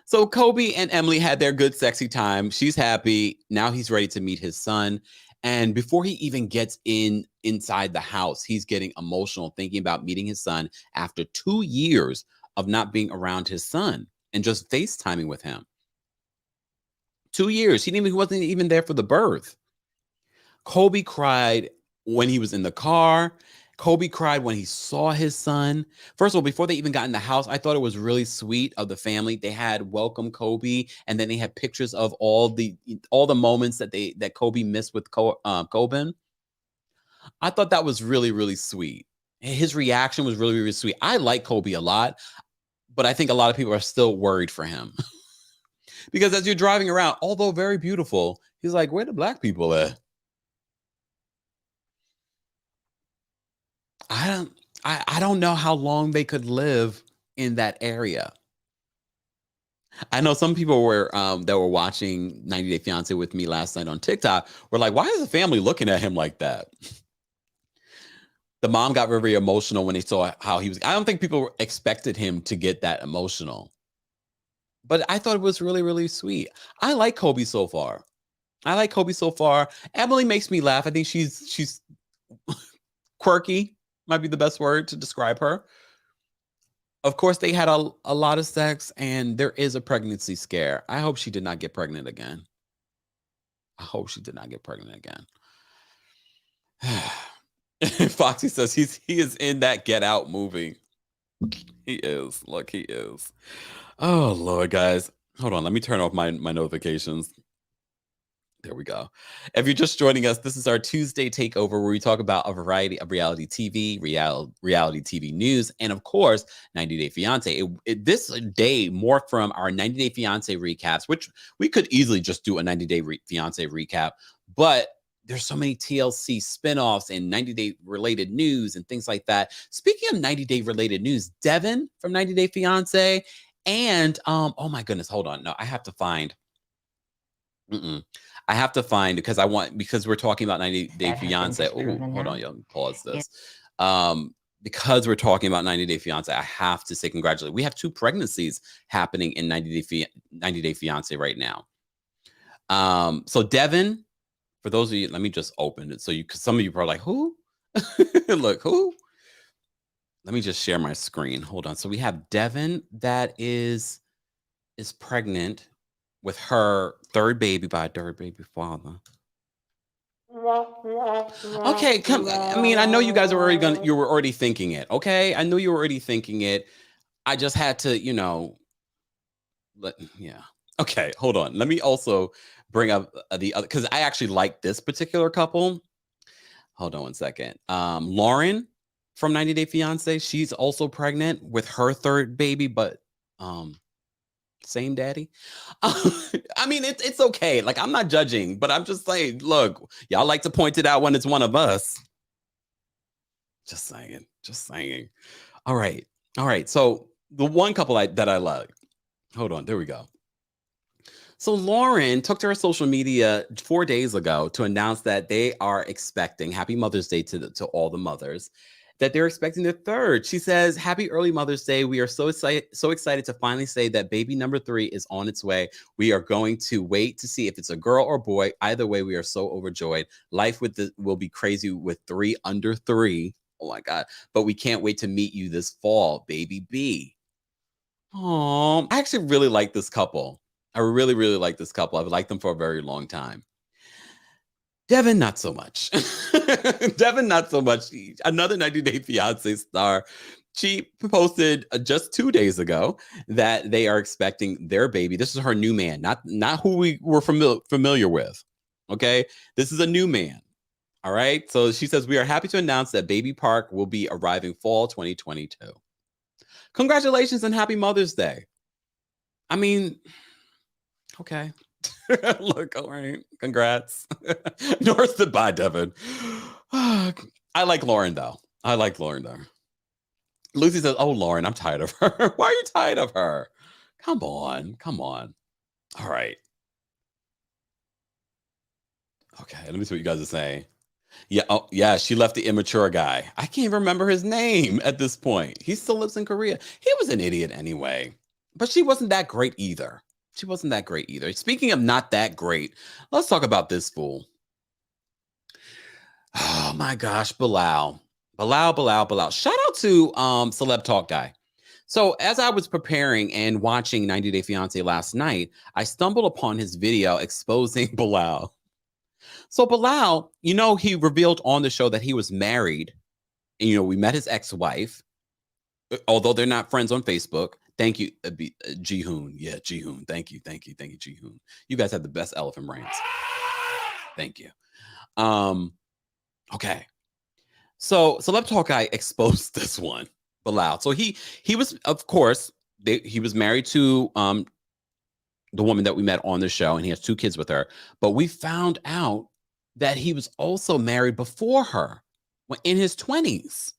So Kobe and Emily had their good, sexy time. She's happy. Now he's ready to meet his son. And before he even gets inside the house, he's getting emotional thinking about meeting his son after 2 years of not being around his son and just FaceTiming with him. 2 years. He wasn't even there for the birth. Kobe cried when he was in the car. Kobe cried when he saw his son. First of all, before they even got in the house, I thought it was really sweet of the family. They had welcome Kobe, and then they had pictures of all the moments that Kobe missed with Coben. I thought that was really, really sweet. His reaction was really, really sweet. I like Kobe a lot, but I think a lot of people are still worried for him. Because as you're driving around, although very beautiful, he's like, where the black people at? I don't know how long they could live in that area. I know some people were that were watching 90 Day Fiance with me last night on TikTok were like, why is the family looking at him like that? The mom got very emotional when they saw how he was. I don't think people expected him to get that emotional. But I thought it was really, really sweet. I like Kobe so far. Emily makes me laugh. I think she's quirky. Might be the best word to describe her. Of course, they had a lot of sex, and there is a pregnancy scare. I hope she did not get pregnant again. Foxy says he is in that Get Out movie. He is. Look, he is. Oh, Lord, guys. Hold on. Let me turn off my notifications. There we go. If you're just joining us, this is our Tuesday takeover where we talk about a variety of reality TV, reality TV news, and of course, 90 Day Fiance. This day more from our 90 Day Fiance recaps, which we could easily just do a 90 Day Fiance recap, but there's so many TLC spinoffs and 90 Day related news and things like that. Speaking of 90 Day related news, Devin from 90 Day Fiance and oh my goodness, hold on. No, I have to find. Because we're talking about 90 Day Fiance. Oh, hold on, y'all. Pause this. Because we're talking about 90 Day Fiance, I have to say congratulations. We have 2 pregnancies happening in 90 Day Fiance right now. So Devin, for those of you, let me just open it. So some of you are like, who? Look, who? Let me just share my screen. Hold on. So we have Devin that is pregnant with her third baby by a third baby father. Okay, come. I mean, I know you guys are already gonna. You were already thinking it. Okay, I knew you were already thinking it. I just had to, yeah. Okay, hold on. Let me also bring up the other because I actually like this particular couple. Hold on one second. Lauren from 90 Day Fiance. She's also pregnant with her third baby, but same daddy. I mean, it's okay. Like, I'm not judging, but I'm just saying, look, y'all like to point it out when it's one of us. Just saying. Just saying. All right. All right. So the one couple that I like. Hold on. There we go. So Lauren took to her social media 4 days ago to announce that they are expecting Happy Mother's Day to all the mothers, that they're expecting their third. She says, "Happy early Mother's Day. We are so excited to finally say that baby number 3 is on its way. We are going to wait to see if it's a girl or boy. Either way, we are so overjoyed. Life will be crazy with 3 under 3. Oh my God. But we can't wait to meet you this fall, baby B." Oh, I actually really like this couple. I really, really like this couple. I've liked them for a very long time. Devin, not so much. Devin, not so much. Another 90 Day Fiance star. She posted just 2 days ago that they are expecting their baby. This is her new man, not who we were familiar with. Okay, this is a new man. All right. So she says, "We are happy to announce that baby Park will be arriving fall 2022. Congratulations and happy Mother's Day." I mean, okay. Look, all right. Congrats. Nor said bye, Devin. I like Lauren, though. I like Lauren, though. Lucy says, "Oh, Lauren, I'm tired of her." Why are you tired of her? Come on. Come on. All right. Okay. Let me see what you guys are saying. Yeah. Oh, yeah. She left the immature guy. I can't remember his name at this point. He still lives in Korea. He was an idiot anyway, but she wasn't that great either. She wasn't that great either. Speaking of not that great, let's talk about this fool. Oh my gosh, Bilal. Bilal. Shout out to Celeb Talk Guy. So as I was preparing and watching 90 Day Fiance last night, I stumbled upon his video exposing Bilal. So Bilal, he revealed on the show that he was married. And, we met his ex-wife, although they're not friends on Facebook. Thank you, Jihoon. Yeah, Jihoon. Thank you, Jihoon. You guys have the best elephant brains. Thank you. Okay. So Celeb Talk Guy exposed this one, Bilal. So he was, of course, he was married to the woman that we met on the show, and he has 2 kids with her. But we found out that he was also married before her, in his 20s.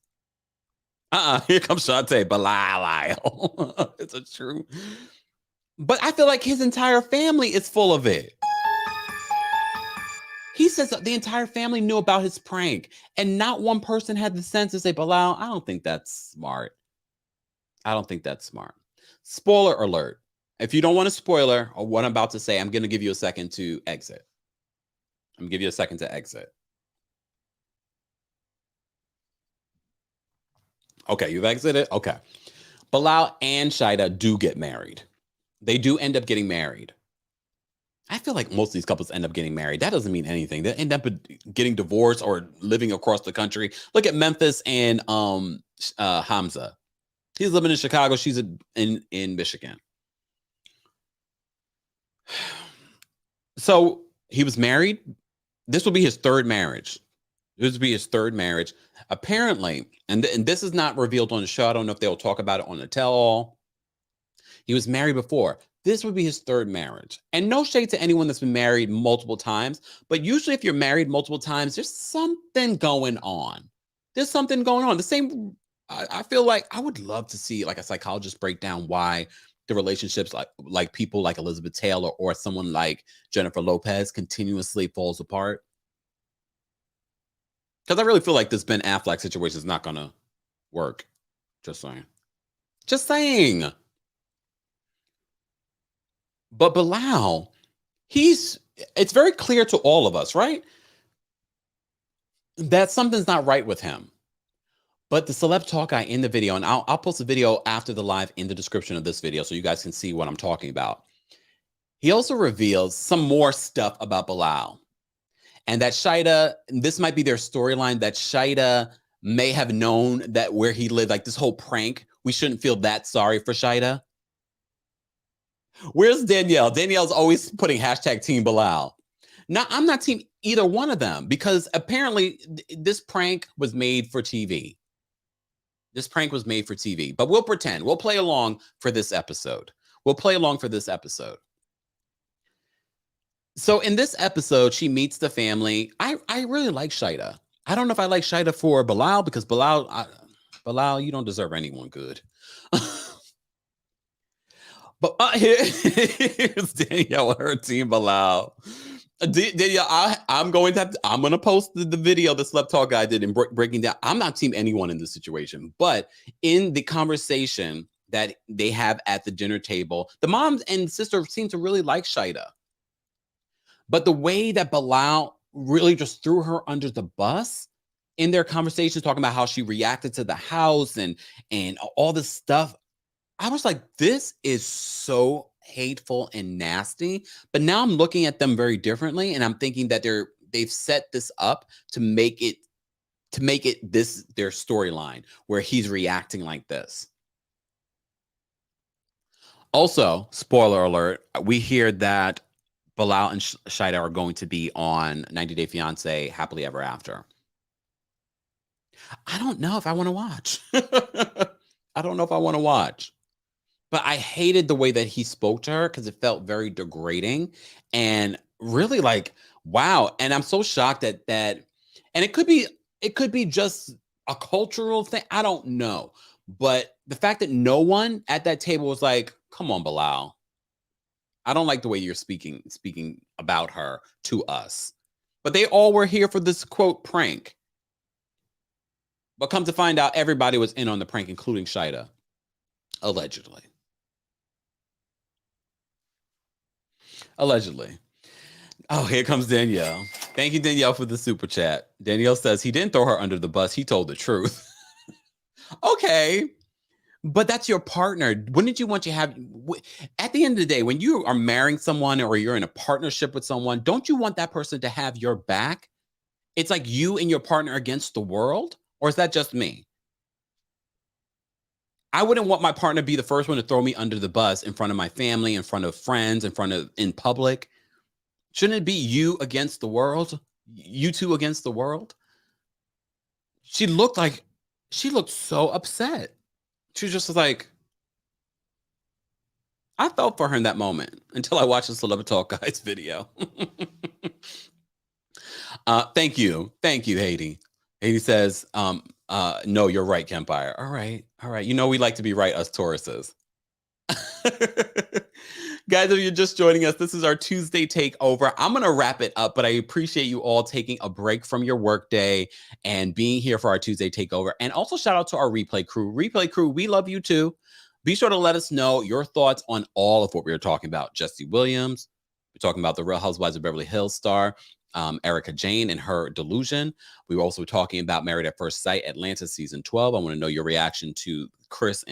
Here comes Shantae. Bilal. It's a true. But I feel like his entire family is full of it. He says that the entire family knew about his prank, and not one person had the sense to say, "Bilal, I don't think that's smart. I don't think that's smart." Spoiler alert. If you don't want a spoiler or what I'm about to say, I'm going to give you a second to exit. Okay, you've exited? Okay. Bilal and Shaeeda do get married. They do end up getting married. I feel like most of these couples end up getting married. That doesn't mean anything. They end up getting divorced or living across the country. Look at Memphis and Hamza. He's living in Chicago. She's in Michigan. So he was married. This will be his third marriage. Apparently, and this is not revealed on the show. I don't know if they'll talk about it on the tell-all. He was married before. This would be his third marriage. And no shade to anyone that's been married multiple times, but usually if you're married multiple times, there's something going on. The same, I feel like I would love to see like a psychologist break down why the relationships like people like Elizabeth Taylor or someone like Jennifer Lopez continuously falls apart. Because I really feel like this Ben Affleck situation is not going to work. Just saying. But Bilal, it's very clear to all of us, right? That something's not right with him. But the Celeb Talk Guy in the video, and I'll post a video after the live in the description of this video so you guys can see what I'm talking about. He also reveals some more stuff about Bilal. And that Shaeeda, this might be their storyline, that Shaeeda may have known that where he lived, like this whole prank, we shouldn't feel that sorry for Shaeeda. Where's Danielle? Danielle's always putting hashtag Team Bilal. Now, I'm not team either one of them because apparently this prank was made for TV. This prank was made for TV, but we'll pretend. We'll play along for this episode. We'll play along for this episode. So in this episode, she meets the family. I really like Shaeeda. I don't know if I like Shaeeda for Bilal because Bilal, you don't deserve anyone good. But here's Danielle and her team Bilal. Danielle, I'm going to post the video the Slept Talk guy did in breaking down. I'm not team anyone in this situation, but in the conversation that they have at the dinner table, the mom and sister seem to really like Shaeeda. But the way that Bilal really just threw her under the bus in their conversations, talking about how she reacted to the house and all this stuff, I was like, this is so hateful and nasty. But now I'm looking at them very differently, and I'm thinking that they've set this up to make it this their storyline where he's reacting like this. Also, spoiler alert, we hear that Bilal and Shaeeda are going to be on 90 Day Fiancé Happily Ever After. I don't know if I want to watch. I don't know if I want to watch. But I hated the way that he spoke to her because it felt very degrading and really like, wow. And I'm so shocked that and it could be just a cultural thing. I don't know. But the fact that no one at that table was like, come on, Bilal. I don't like the way you're speaking about her to us. But they all were here for this quote prank. But come to find out, everybody was in on the prank, including Shaeeda. Allegedly. Oh, here comes Danielle. Thank you, Danielle, for the super chat. Danielle says he didn't throw her under the bus. He told the truth. Okay. But that's your partner. Wouldn't you want to have, at the end of the day, when you are marrying someone or you're in a partnership with someone, don't you want that person to have your back? It's like you and your partner against the world? Or is that just me? I wouldn't want my partner to be the first one to throw me under the bus in front of my family, in front of friends, in public. Shouldn't it be you against the world? You two against the world? She looked so upset. She was just like, I felt for her in that moment until I watched the Celebrity Talk Guys video. Thank you, Haiti. Haiti says, no, you're right, Kempire. All right. You know we like to be right, us Tauruses. Guys, if you're just joining us, this is our Tuesday takeover. I'm going to wrap it up, but I appreciate you all taking a break from your workday and being here for our Tuesday takeover. And also shout out to our replay crew. Replay crew, we love you too. Be sure to let us know your thoughts on all of what we were talking about. Jesse Williams, we're talking about the Real Housewives of Beverly Hills star, Erika Jayne and her delusion. We were also talking about Married at First Sight, Atlanta season 12. I want to know your reaction to Chris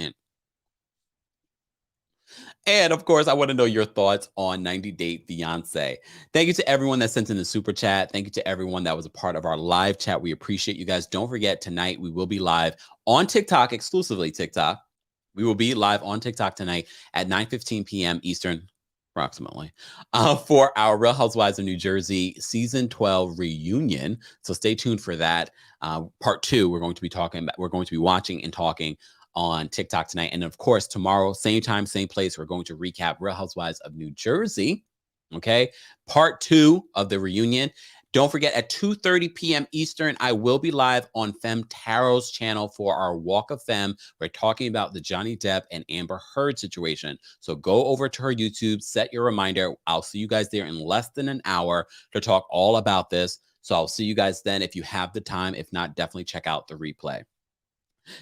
and of course, I want to know your thoughts on 90 Day Fiancé. Thank you to everyone that sent in the super chat. Thank you to everyone that was a part of our live chat. We appreciate you guys. Don't forget, tonight we will be live on TikTok, exclusively TikTok. We will be live on TikTok tonight at 9:15 p.m. Eastern, approximately, for our Real Housewives of New Jersey season 12 reunion. So stay tuned for that. Part 2, we're going to be watching and talking on TikTok tonight. And of course, tomorrow, same time, same place, we're going to recap Real Housewives of New Jersey. Okay. Part 2 of the reunion. Don't forget, at 2:30 p.m. Eastern, I will be live on Femme Tarot's channel for our Walk of Femme. We're talking about the Johnny Depp and Amber Heard situation. So go over to her YouTube, set your reminder. I'll see you guys there in less than an hour to talk all about this. So I'll see you guys then if you have the time. If not, definitely check out the replay.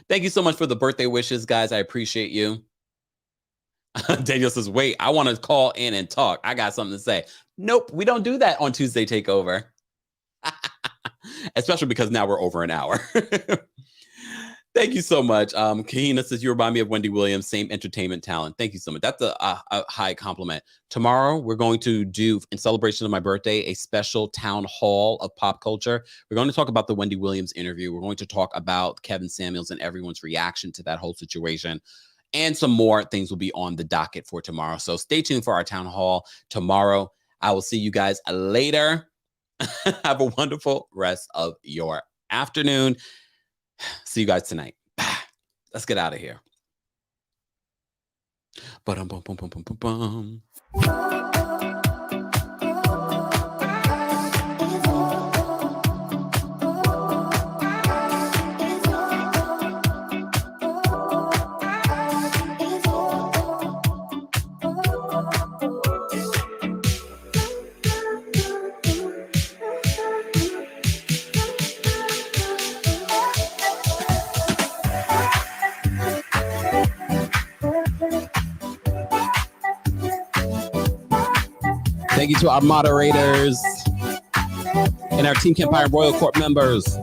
Thank you so much for the birthday wishes, guys. I appreciate you. Daniel says, wait, I want to call in and talk. I got something to say. Nope, we don't do that on Tuesday Takeover. Especially because now we're over an hour. Thank you so much. Kahina says you remind me of Wendy Williams, same entertainment talent. Thank you so much. That's a high compliment. Tomorrow, we're going to do, in celebration of my birthday, a special town hall of pop culture. We're going to talk about the Wendy Williams interview. We're going to talk about Kevin Samuels and everyone's reaction to that whole situation. And some more things will be on the docket for tomorrow. So stay tuned for our town hall tomorrow. I will see you guys later. Have a wonderful rest of your afternoon. See you guys tonight. Let's get out of here. Ba-dum-bum-bum-bum-bum-bum. Thank you to our moderators and our Team Kempire Royal Court members.